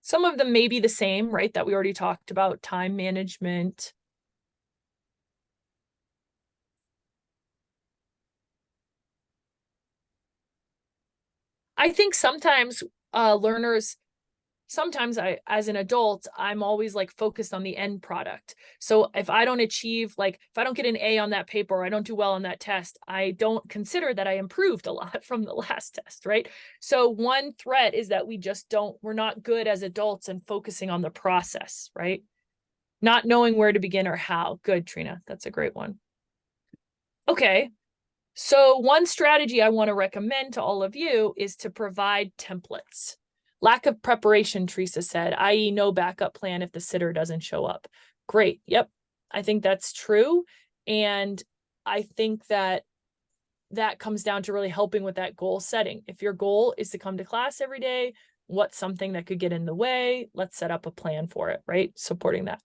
Some of them may be the same, right? That we already talked about, time management. I think sometimes learners, as an adult, I'm always like focused on the end product. So if I don't achieve, if I don't get an A on that paper, or I don't do well on that test, I don't consider that I improved a lot from the last test, right? So one threat is that we're not good as adults and focusing on the process, right? Not knowing where to begin or how. Good, Trina. That's a great one. Okay. So one strategy I want to recommend to all of you is to provide templates. Lack of preparation, Teresa said, i.e. no backup plan if the sitter doesn't show up. Great. Yep. I think that's true. And I think that comes down to really helping with that goal setting. If your goal is to come to class every day, what's something that could get in the way? Let's set up a plan for it, right? Supporting that.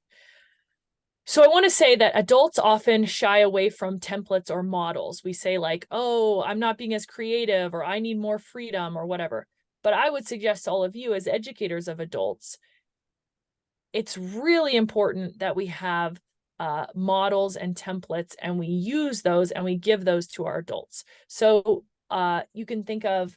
So I want to say that adults often shy away from templates or models. We say like, oh, I'm not being as creative, or I need more freedom, or whatever. But I would suggest to all of you as educators of adults, it's really important that we have models and templates, and we use those and we give those to our adults. So you can think of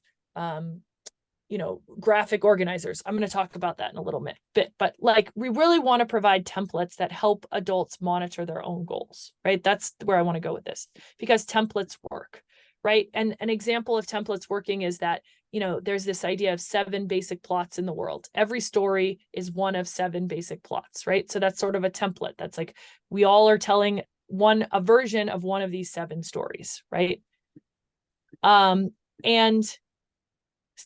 graphic organizers. I'm going to talk about that in a little bit, but we really want to provide templates that help adults monitor their own goals, right? That's where I want to go with this, because templates work, right? And an example of templates working is that, there's this idea of 7 basic plots in the world. Every story is one of 7 basic plots, right? So that's sort of a template. That's like, we all are telling a version of one of these 7 stories, right? And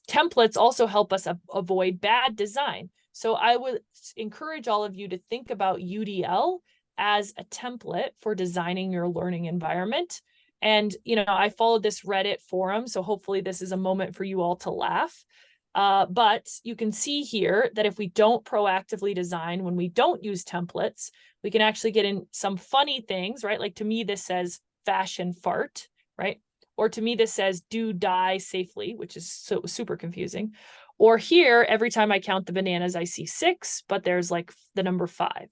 templates also help us avoid bad design. So I would encourage all of you to think about UDL as a template for designing your learning environment. And, I followed this Reddit forum, so hopefully this is a moment for you all to laugh. But you can see here that if we don't proactively design, when we don't use templates, we can actually get in some funny things, right? Like to me, this says fashion fart, right? Or to me, this says do die safely, which is so super confusing. Or here, every time I count the bananas, I see 6, but there's like the number 5.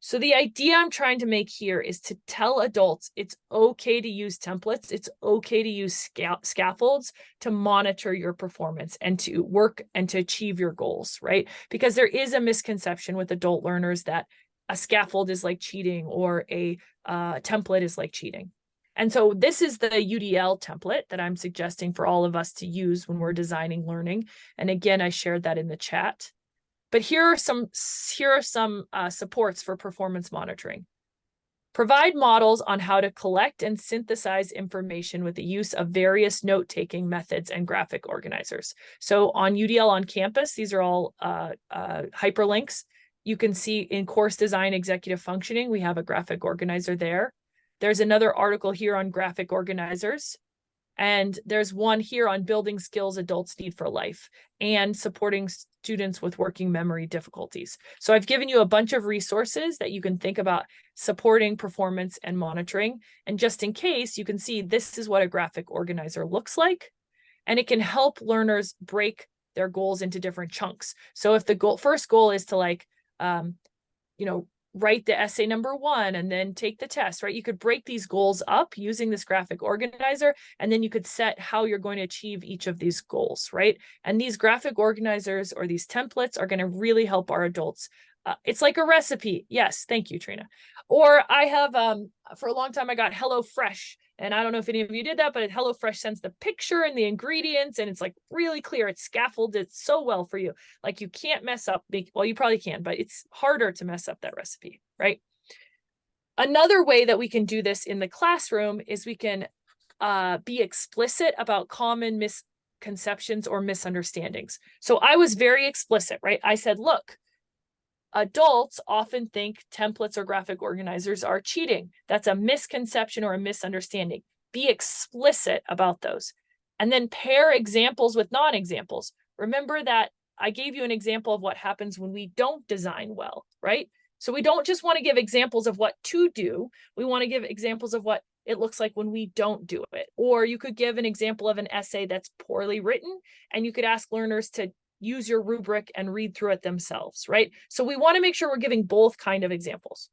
So the idea I'm trying to make here is to tell adults it's okay to use templates. It's okay to use scaffolds to monitor your performance and to work and to achieve your goals, right? Because there is a misconception with adult learners that a scaffold is like cheating, or a template is like cheating. And so this is the UDL template that I'm suggesting for all of us to use when we're designing learning. And again, I shared that in the chat. But here are some supports for performance monitoring. Provide models on how to collect and synthesize information with the use of various note-taking methods and graphic organizers. So on UDL on campus, these are all hyperlinks. You can see in course design executive functioning, we have a graphic organizer there. There's another article here on graphic organizers. And there's one here on building skills adults need for life and supporting students with working memory difficulties. So I've given you a bunch of resources that you can think about supporting performance and monitoring. And just in case, you can see this is what a graphic organizer looks like. And it can help learners break their goals into different chunks. So if the first goal is to write the essay number 1 and then take the test, right? You could break these goals up using this graphic organizer, and then you could set how you're going to achieve each of these goals, right? And these graphic organizers or these templates are going to really help our adults. It's like a recipe. Yes, thank you, Trina. Or I have, for a long time, I got HelloFresh And I don't know if any of you did that, but HelloFresh sends the picture and the ingredients, and it's like really clear. It's scaffolded so well for you. Like you can't mess up. Well, you probably can, but it's harder to mess up that recipe, right? Another way that we can do this in the classroom is we can be explicit about common misconceptions or misunderstandings. So I was very explicit, right? I said, look, adults often think templates or graphic organizers are cheating. That's a misconception or a misunderstanding. Be explicit about those. And then pair examples with non-examples. Remember that I gave you an example of what happens when we don't design well, right? So we don't just want to give examples of what to do. We want to give examples of what it looks like when we don't do it. Or you could give an example of an essay that's poorly written, and you could ask learners to use your rubric and read through it themselves, right? So we want to make sure we're giving both kind of examples.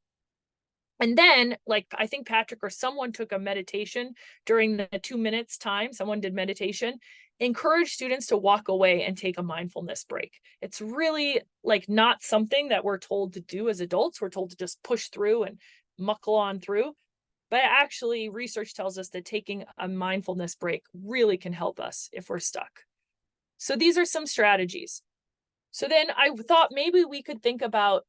And then, like, I think Patrick or someone took a meditation during the 2 minutes time, someone did meditation, encourage students to walk away and take a mindfulness break. It's really like not something that we're told to do as adults. We're told to just push through and muckle on through. But actually, research tells us that taking a mindfulness break really can help us if we're stuck. So these are some strategies. So then I thought maybe we could think about,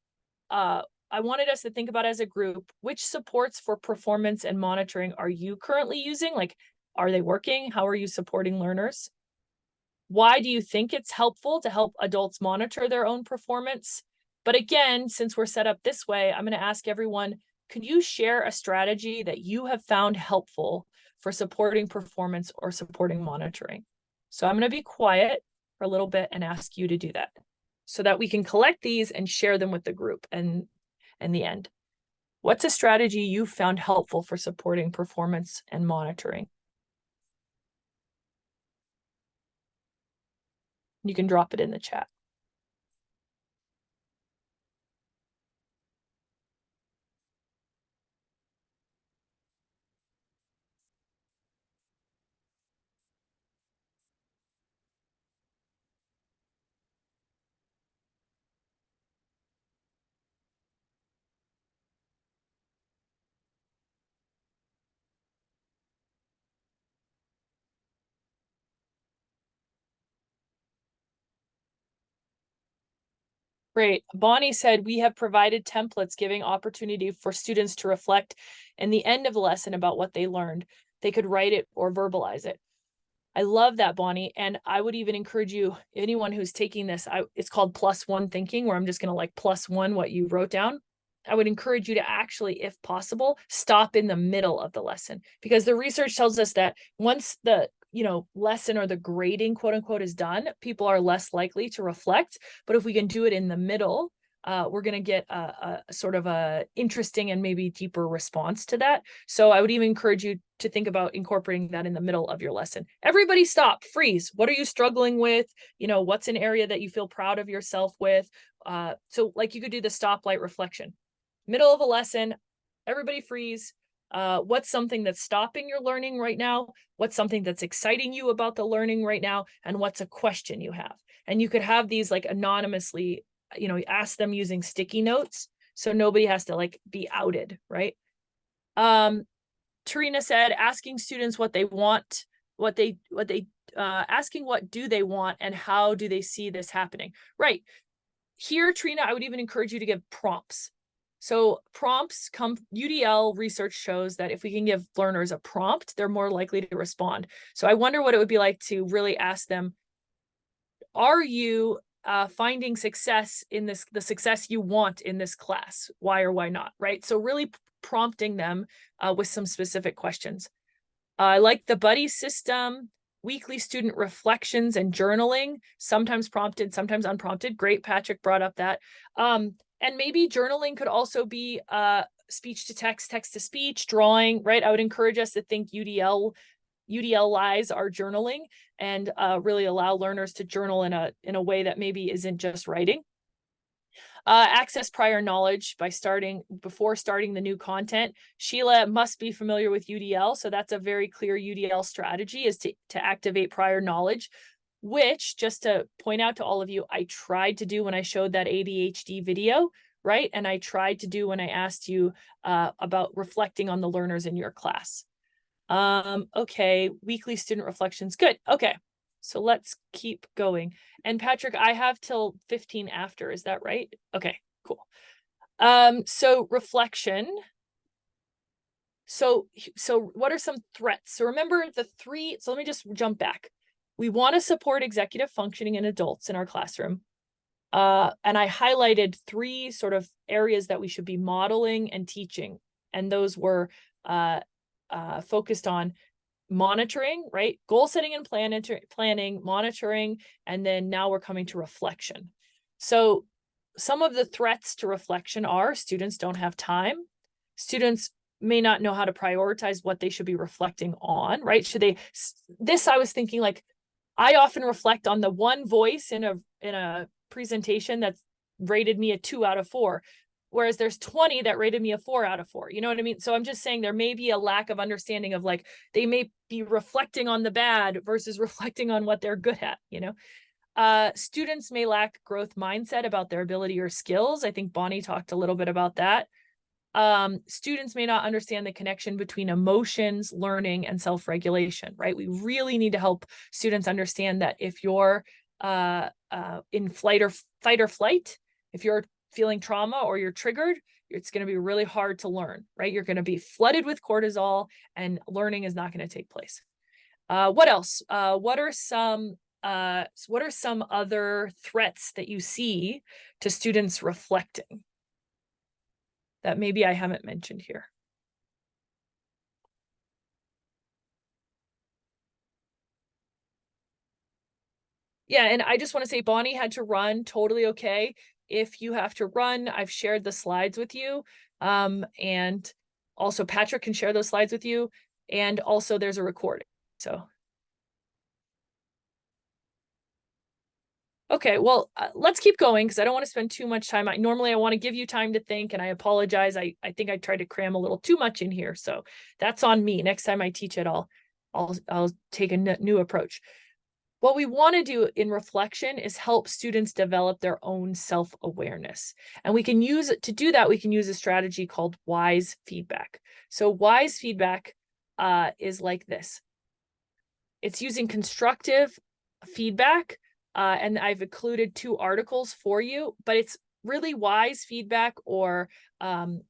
I wanted us to think about as a group, which supports for performance and monitoring are you currently using? Like, are they working? How are you supporting learners? Why do you think it's helpful to help adults monitor their own performance? But again, since we're set up this way, I'm going to ask everyone, could you share a strategy that you have found helpful for supporting performance or supporting monitoring? So I'm going to be quiet for a little bit and ask you to do that so that we can collect these and share them with the group and in the end. What's a strategy you found helpful for supporting performance and monitoring? You can drop it in the chat. Great. Bonnie said, we have provided templates giving opportunity for students to reflect in the end of the lesson about what they learned. They could write it or verbalize it. I love that, Bonnie. And I would even encourage you, anyone who's taking this, it's called +1 thinking, where I'm just going to like +1 what you wrote down. I would encourage you to actually, if possible, stop in the middle of the lesson, because the research tells us that once the lesson or the grading, quote unquote, is done, people are less likely to reflect. But if we can do it in the middle, we're going to get a sort of a interesting and maybe deeper response to that. So I would even encourage you to think about incorporating that in the middle of your lesson. Everybody stop, freeze. What are you struggling with? What's an area that you feel proud of yourself with? So like you could do the stoplight reflection. Middle of a lesson, everybody freeze. What's something that's stopping your learning right now? What's something that's exciting you about the learning right now? And what's a question you have? And you could have these like anonymously, ask them using sticky notes, so nobody has to like be outed, right? Tarina said, asking students what they want, asking what do they want and how do they see this happening? Right. Here, Trina, I would even encourage you to give prompts. So prompts UDL research shows that if we can give learners a prompt, they're more likely to respond. So I wonder what it would be like to really ask them, are you finding success in the success you want in this class? Why or why not, right? So really prompting them with some specific questions. I like the buddy system, weekly student reflections and journaling, sometimes prompted, sometimes unprompted. Great, Patrick brought up that. And maybe journaling could also be speech to text, text to speech, drawing, right? I would encourage us to think UDL-ize our journaling and really allow learners to journal in a way that maybe isn't just writing. Access prior knowledge before starting the new content. Sheila must be familiar with UDL, so that's a very clear UDL strategy, is to activate prior knowledge, which, just to point out to all of you, I tried to do when I showed that ADHD video, right? And I tried to do when I asked you about reflecting on the learners in your class. Okay, weekly student reflections. Good. Okay. So let's keep going. And Patrick, I have till 15 after, is that right? Okay, cool. So reflection. So what are some threats? So remember the three, so let me just jump back. We want to support executive functioning in adults in our classroom. And I highlighted three sort of areas that we should be modeling and teaching. And those were focused on monitoring, right? Goal setting and planning, monitoring, and then now we're coming to reflection. So some of the threats to reflection are students don't have time. Students may not know how to prioritize what they should be reflecting on, right? Should they, this I was thinking like, I often reflect on the one voice in a presentation that's rated me a 2 out of 4. Whereas there's 20 that rated me a 4 out of 4. You know what I mean? So I'm just saying there may be a lack of understanding of like, they may be reflecting on the bad versus reflecting on what they're good at, you know? Students may lack growth mindset about their ability or skills. I think Bonnie talked a little bit about that. Students may not understand the connection between emotions, learning, and self-regulation, right? We really need to help students understand that if you're in fight or flight, if you're feeling trauma or you're triggered, it's going to be really hard to learn, right? You're going to be flooded with cortisol and learning is not going to take place. What else? What are some other threats that you see to students reflecting that maybe I haven't mentioned here? Yeah, and I just want to say Bonnie had to run, totally okay. If you have to run, I've shared the slides with you. And also Patrick can share those slides with you. And also there's a recording. So. Okay, well, let's keep going because I don't want to spend too much time. Normally I want to give you time to think, and I apologize. I think I tried to cram a little too much in here. So that's on me. Next time I teach it, I'll take a new approach. What we want to do in reflection is help students develop their own self-awareness. And we can use, to do that, we can use a strategy called WISE feedback. So WISE feedback is like this. It's using constructive feedback, and I've included 2 articles for you, but it's really WISE feedback, or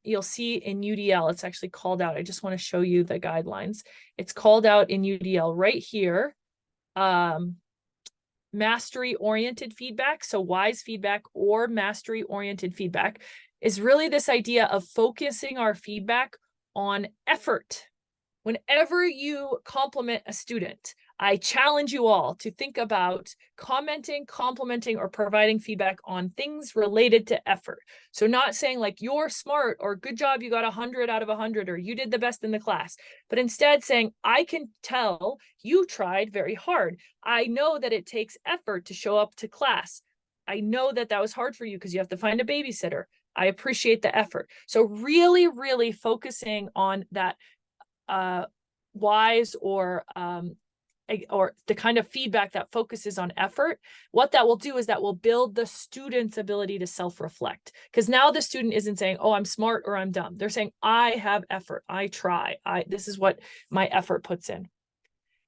you'll see in UDL, it's actually called out. I just want to show you the guidelines. It's called out in UDL right here. Mastery-oriented feedback, so WISE feedback or mastery-oriented feedback, is really this idea of focusing our feedback on effort. Whenever you compliment a student, I challenge you all to think about commenting, complimenting, or providing feedback on things related to effort. So not saying like you're smart or good job, you got 100 out of 100, or you did the best in the class, but instead saying, I can tell you tried very hard. I know that it takes effort to show up to class. I know that that was hard for you because you have to find a babysitter. I appreciate the effort. So really, really focusing on that WISE or the kind of feedback that focuses on effort. What that will do is that will build the student's ability to self-reflect, because now the student isn't saying, oh, I'm smart or I'm dumb. They're saying, I have effort, I try, this is what my effort puts in.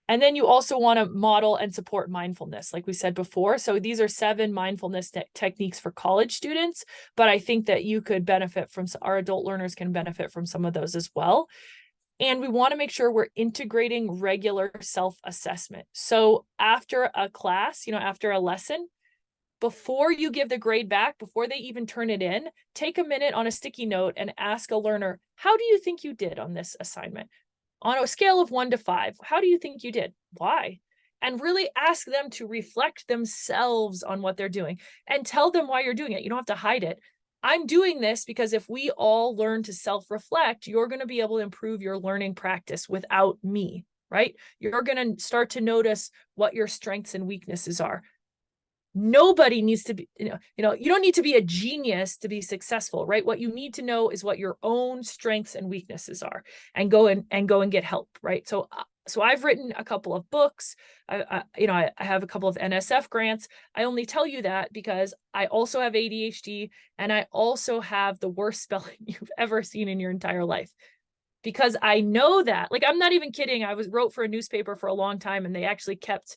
And then you also want to model and support mindfulness, like we said before. So these are 7 mindfulness techniques for college students, but I think that you could benefit from, our adult learners can benefit from some of those as well. And we want to make sure we're integrating regular self-assessment. So after a class, after a lesson, before you give the grade back, before they even turn it in, take a minute on a sticky note and ask a learner, how do you think you did on this assignment? On a scale of 1 to 5, how do you think you did? Why? And really ask them to reflect themselves on what they're doing and tell them why you're doing it. You don't have to hide it. I'm doing this because if we all learn to self-reflect, you're going to be able to improve your learning practice without me, right? You're going to start to notice what your strengths and weaknesses are. Nobody needs to be, you don't need to be a genius to be successful, right? What you need to know is what your own strengths and weaknesses are, and go and get help, right? So I've written a couple of books. I have a couple of NSF grants. I only tell you that because I also have ADHD and I also have the worst spelling you've ever seen in your entire life. because I know that, like, I'm not even kidding. I wrote for a newspaper for a long time, and they actually kept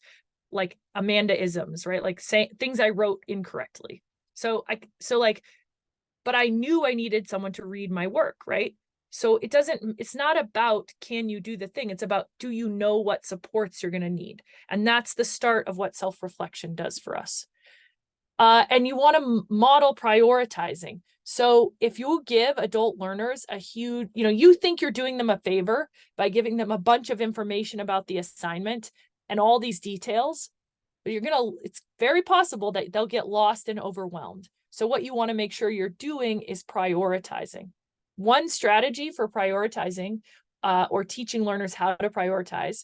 like Amanda-isms, right? Like saying things I wrote incorrectly. But I knew I needed someone to read my work, right? So it's not about, can you do the thing? It's about, do you know what supports you're going to need? And that's the start of what self-reflection does for us. And you want to model prioritizing. So if you give adult learners a huge, you think you're doing them a favor by giving them a bunch of information about the assignment and all these details, but it's very possible that they'll get lost and overwhelmed. So what you want to make sure you're doing is prioritizing. One strategy for prioritizing or teaching learners how to prioritize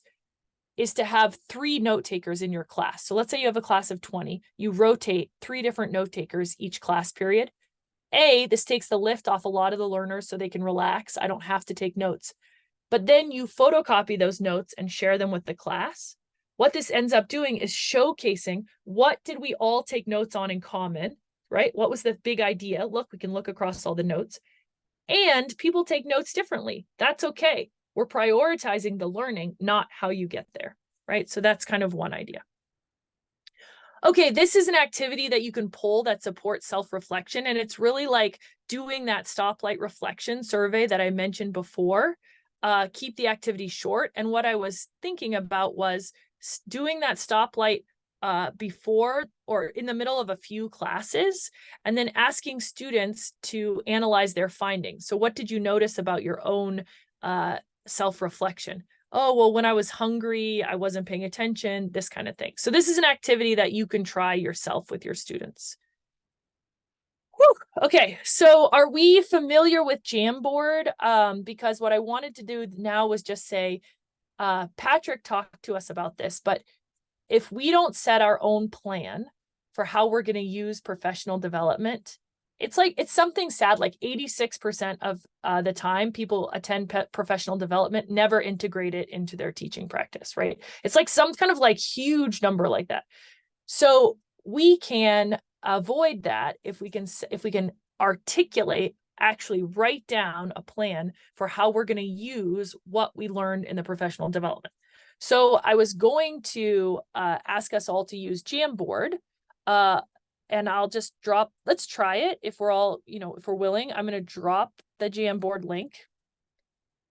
is to have 3 note takers in your class. So let's say you have a class of 20, you rotate 3 different note takers each class period. This takes the lift off a lot of the learners so they can relax. I don't have to take notes. But then you photocopy those notes and share them with the class. What this ends up doing is showcasing, what did we all take notes on in common, right? What was the big idea? Look, we can look across all the notes. And people take notes differently. That's okay. We're prioritizing the learning, not how you get there, right? So that's kind of one idea. Okay, this is an activity that you can pull that supports self-reflection, and it's really like doing that stoplight reflection survey that I mentioned before. Keep the activity short. And what I was thinking about was doing that stoplight before or in the middle of a few classes, and then asking students to analyze their findings. So what did you notice about your own self-reflection? Oh, well, when I was hungry, I wasn't paying attention, this kind of thing. So this is an activity that you can try yourself with your students. Whew. Okay, so are we familiar with Jamboard? Because what I wanted to do now was just say, Patrick talked to us about this, but if we don't set our own plan for how we're going to use professional development, it's something sad, like 86% of the time people attend professional development never integrate it into their teaching practice, right? It's like some kind of like huge number like that. So we can avoid that if we can articulate, actually write down a plan for how we're going to use what we learned in the professional development. So I was going to ask us all to use Jamboard, and I'll just let's try it. If we're all, if we're willing, I'm going to drop the Jamboard link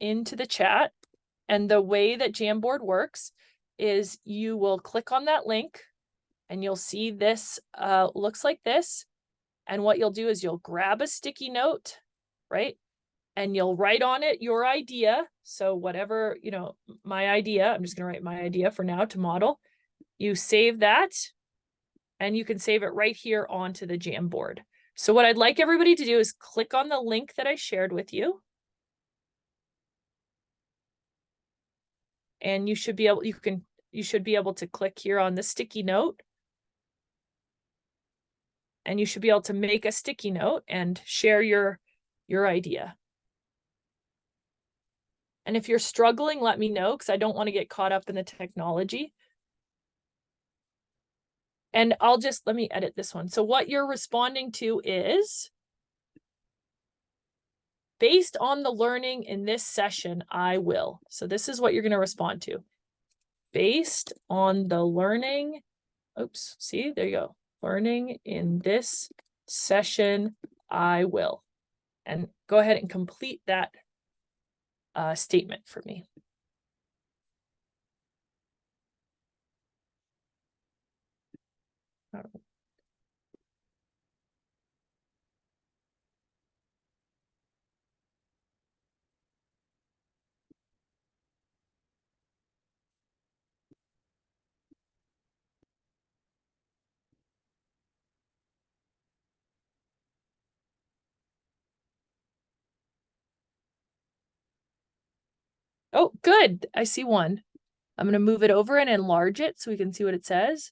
into the chat. And the way that Jamboard works is you will click on that link and you'll see this looks like this. And what you'll do is you'll grab a sticky note, right? And you'll write on it your idea. So whatever, my idea, I'm just going to write my idea for now to model. You save that, and you can save it right here onto the Jamboard. So what I'd like everybody to do is click on the link that I shared with you. And you should be able to click here on the sticky note. And you should be able to make a sticky note and share your idea. And if you're struggling, let me know, because I don't want to get caught up in the technology. And let me edit this one. So what you're responding to is, based on the learning in this session, I will. So this is what you're going to respond to. Based on the learning, see, there you go. Learning in this session, I will. And go ahead and complete that statement for me. Oh, good. I see one. I'm going to move it over and enlarge it so we can see what it says.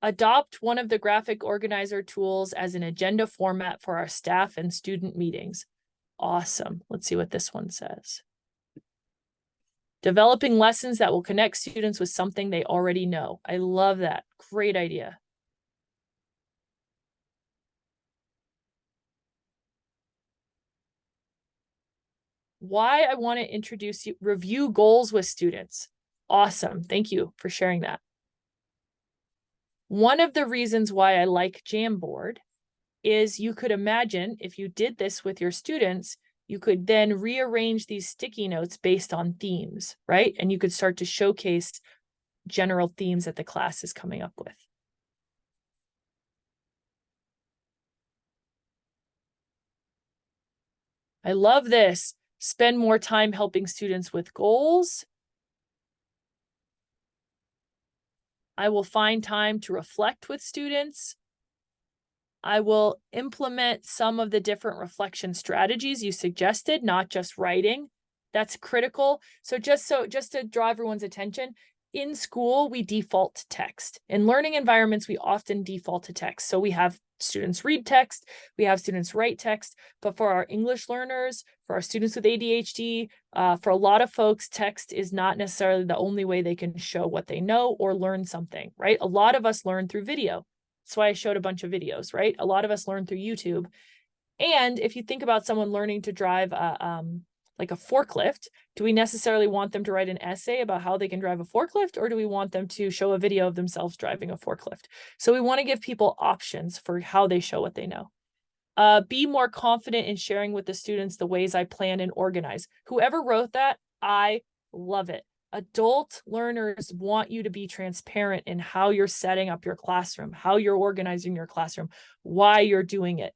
Adopt one of the graphic organizer tools as an agenda format for our staff and student meetings. Awesome. Let's see what this one says. Developing lessons that will connect students with something they already know. I love that. Great idea. Why I want to introduce you, review goals with students. Awesome. Thank you for sharing that. One of the reasons why I like Jamboard is you could imagine if you did this with your students, you could then rearrange these sticky notes based on themes, right? And you could start to showcase general themes that the class is coming up with. I love this. Spend more time helping students with goals. I will find time to reflect with students. I will implement some of the different reflection strategies you suggested, not just writing. That's critical. So just to draw everyone's attention, in school, we default to text. In learning environments, we often default to text. So we have students read text, we have students write text, but for our English learners, for our students with ADHD, for a lot of folks, text is not necessarily the only way they can show what they know or learn something, right? A lot of us learn through video. That's why I showed a bunch of videos, right? A lot of us learn through YouTube. And if you think about someone learning to drive like a forklift, do we necessarily want them to write an essay about how they can drive a forklift, or do we want them to show a video of themselves driving a forklift? So we want to give people options for how they show what they know. Be more confident in sharing with the students the ways I plan and organize. Whoever wrote that, I love it. Adult learners want you to be transparent in how you're setting up your classroom, how you're organizing your classroom, why you're doing it.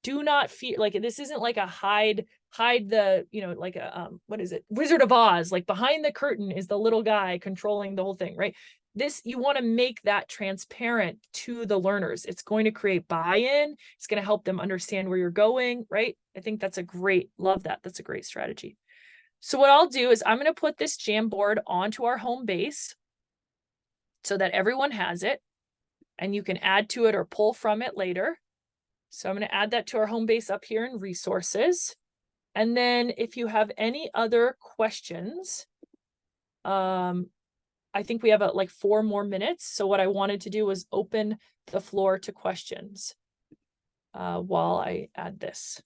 Do not fear, like this isn't like a hide the, like a, what is it? Wizard of Oz, like behind the curtain is the little guy controlling the whole thing, right? This, you want to make that transparent to the learners. It's going to create buy-in. It's going to help them understand where you're going, right? I think that's love that. That's a great strategy. So what I'll do is I'm going to put this Jamboard onto our home base so that everyone has it and you can add to it or pull from it later. So I'm going to add that to our home base up here in resources. And then if you have any other questions, I think we have like 4 more minutes. So what I wanted to do was open the floor to questions while I add this.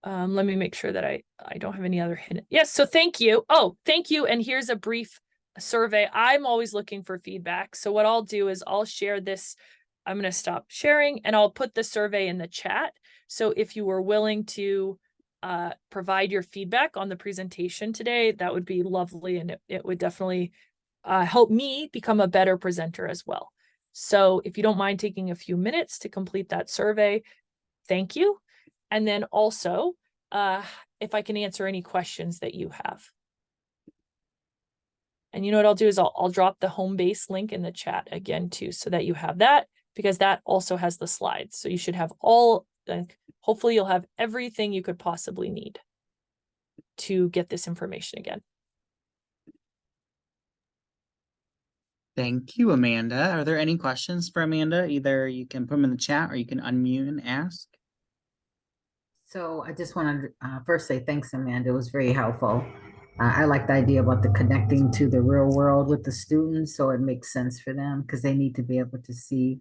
Let me make sure that I don't have any other hidden. Yes, so thank you. Oh, thank you. And here's a brief survey. I'm always looking for feedback. So what I'll do is I'll share this. I'm going to stop sharing and I'll put the survey in the chat. So if you were willing to provide your feedback on the presentation today, that would be lovely. And it would definitely help me become a better presenter as well. So if you don't mind taking a few minutes to complete that survey, thank you. And then also, if I can answer any questions that you have. And you know what I'll do is I'll drop the home base link in the chat again too, so that you have that, because that also has the slides. So you should have hopefully you'll have everything you could possibly need to get this information again. Thank you, Amanda. Are there any questions for Amanda? Either you can put them in the chat or you can unmute and ask. So I just want to first say thanks, Amanda. It was very helpful. I like the idea about the connecting to the real world with the students, so it makes sense for them because they need to be able to see,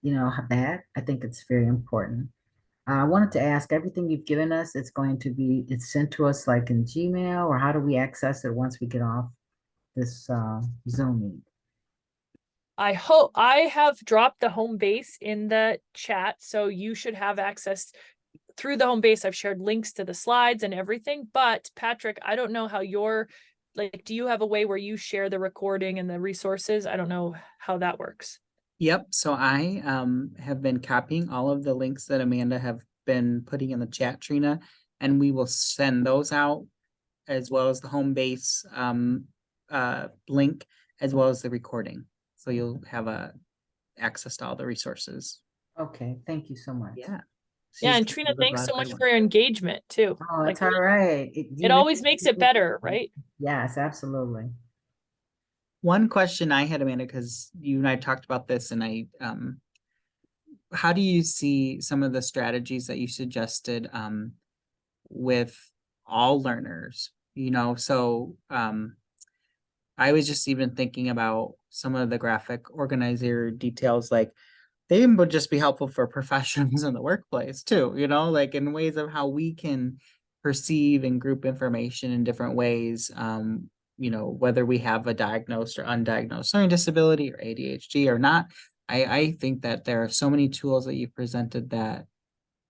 that. I think it's very important. I wanted to ask, everything you've given us, it's sent to us like in Gmail, or how do we access it once we get off this Zoom meet? I hope I have dropped the home base in the chat, so you should have access through the home base. I've shared links to the slides and everything, but Patrick, I don't know how do you have a way where you share the recording and the resources? I don't know how that works. Yep. So I have been copying all of the links that Amanda have been putting in the chat, Trina, and we will send those out as well as the home base link, as well as the recording. So you'll have access to all the resources. Okay. Thank you so much. Yeah. Yeah, and Trina, thanks so much for your engagement too. Oh, that's all right. It always makes it better, right? Yes, absolutely. One question I had, Amanda, because you and I talked about this, and how do you see some of the strategies that you suggested with all learners? So I was just even thinking about some of the graphic organizer details, like they would just be helpful for professionals in the workplace too, you know, like in ways of how we can perceive and group information in different ways. You know, whether we have a diagnosed or undiagnosed learning disability or ADHD or not. I think that there are so many tools that you presented that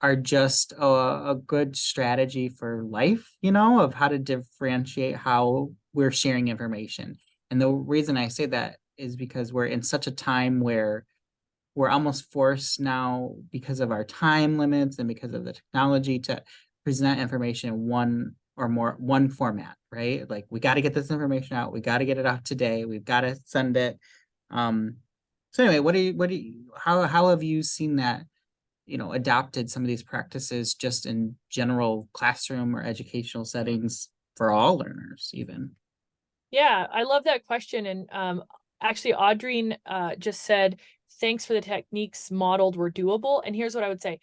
are just a good strategy for life, you know, of how to differentiate how we're sharing information. And the reason I say that is because we're in such a time where we're almost forced now, because of our time limits and because of the technology, to present information in one format, right? Like, we got to get this information out, we got to get it out today, we've got to send it. So anyway, how have you seen that, you know, adopted some of these practices just in general classroom or educational settings for all learners even? Yeah, I love that question. And actually, Audrine just said, thanks for the techniques modeled were doable. And here's what I would say.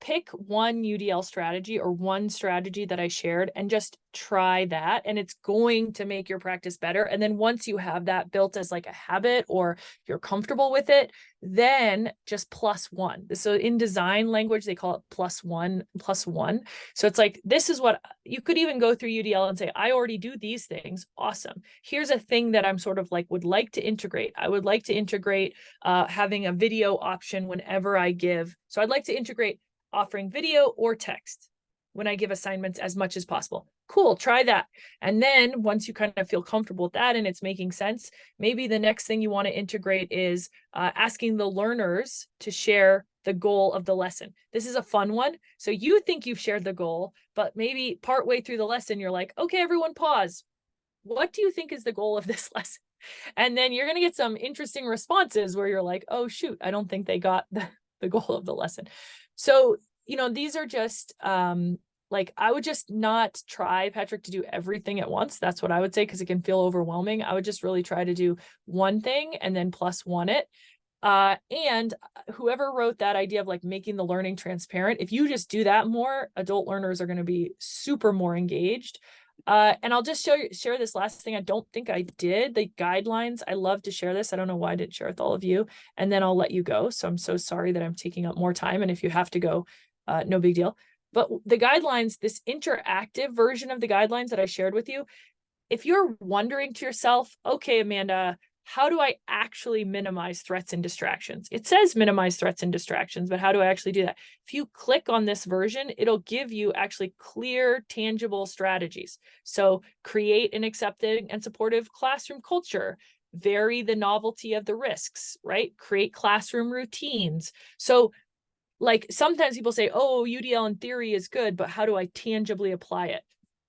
Pick one UDL strategy or one strategy that I shared and just try that. And it's going to make your practice better. And then once you have that built as like a habit or you're comfortable with it, then just +1. So in design language, they call it +1. So it's like, this is what you could even go through UDL and say, I already do these things. Awesome. Here's a thing that I'm sort of like, would like to integrate. I would like to integrate having a video option whenever I give. So I'd like to integrate offering video or text when I give assignments as much as possible. Cool, try that. And then once you kind of feel comfortable with that and it's making sense, maybe the next thing you want to integrate is asking the learners to share the goal of the lesson. This is a fun one. So you think you've shared the goal, but maybe partway through the lesson, you're like, okay, everyone pause. What do you think is the goal of this lesson? And then you're going to get some interesting responses where you're like, oh, shoot, I don't think they got the goal of the lesson. So, you know, these are just like, I would just not try, Patrick, to do everything at once. That's what I would say, because it can feel overwhelming. I would just really try to do one thing and then +1 it. And whoever wrote that idea of like making the learning transparent, if you just do that more, adult learners are going to be super more engaged. And I'll just share this last thing. I don't think I did the guidelines. I love to share this. I don't know why I didn't share with all of you, and then I'll let you go. So I'm so sorry that I'm taking up more time. And if you have to go, no big deal. But the guidelines, this interactive version of the guidelines that I shared with you, if you're wondering to yourself, okay, Amanda, how do I actually minimize threats and distractions? It says minimize threats and distractions, but how do I actually do that? If you click on this version, it'll give you actually clear, tangible strategies. So create an accepting and supportive classroom culture, vary the novelty of the risks, right? Create classroom routines. So like sometimes people say, oh, UDL in theory is good, but how do I tangibly apply it?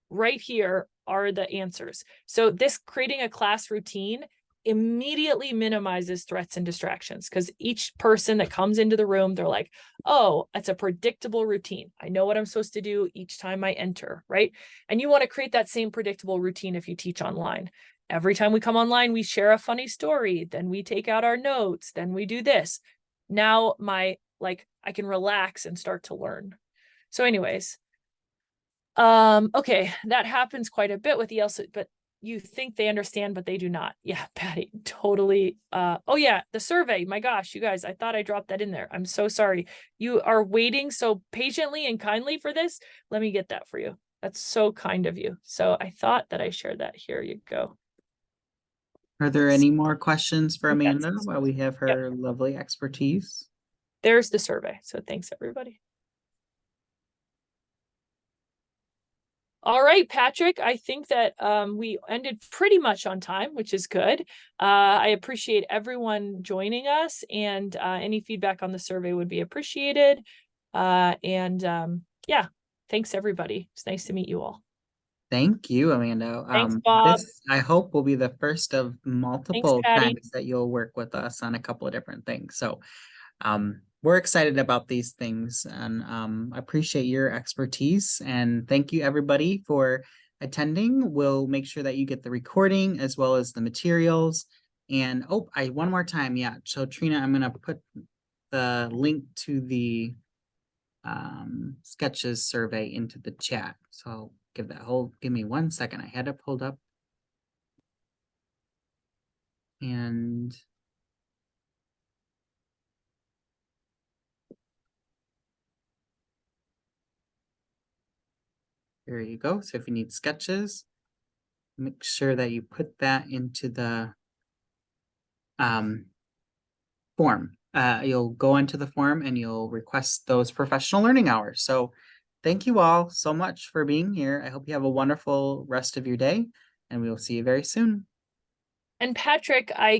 Right here are the answers. So this creating a class routine immediately minimizes threats and distractions, because each person that comes into the room, they're like, oh, it's a predictable routine. I know what I'm supposed to do each time I enter, right? And you want to create that same predictable routine if you teach online. Every time we come online, we share a funny story, then we take out our notes, then we do this. Now I can relax and start to learn. So anyways, okay, that happens quite a bit with ELs, but you think they understand, but they do not. Yeah, Patty, totally. Oh yeah, the survey. My gosh, you guys, I thought I dropped that in there. I'm so sorry. You are waiting so patiently and kindly for this. Let me get that for you. That's so kind of you. So I thought that I shared that. Here you go. Are there any more questions for Amanda while we have her lovely expertise? There's the survey. So thanks, everybody. All right, Patrick, I think that we ended pretty much on time, which is good. I appreciate everyone joining us, and any feedback on the survey would be appreciated. Yeah, thanks, everybody. It's nice to meet you all. Thank you, Amanda. Thanks, Bob. This, I hope, will be the first of multiple Patty. times that you'll work with us on a couple of different things. So we're excited about these things, and I appreciate your expertise, and thank you everybody for attending. We'll make sure that you get the recording as well as the materials. And one more time. Yeah. So Trina, I'm going to put the link to the sketches survey into the chat. So I'll give me 1 second. I had it pulled up. And There you go. So if you need sketches, make sure that you put that into the form. You'll go into the form and you'll request those professional learning hours. So thank you all so much for being here. I hope you have a wonderful rest of your day, and we will see you very soon. And Patrick, I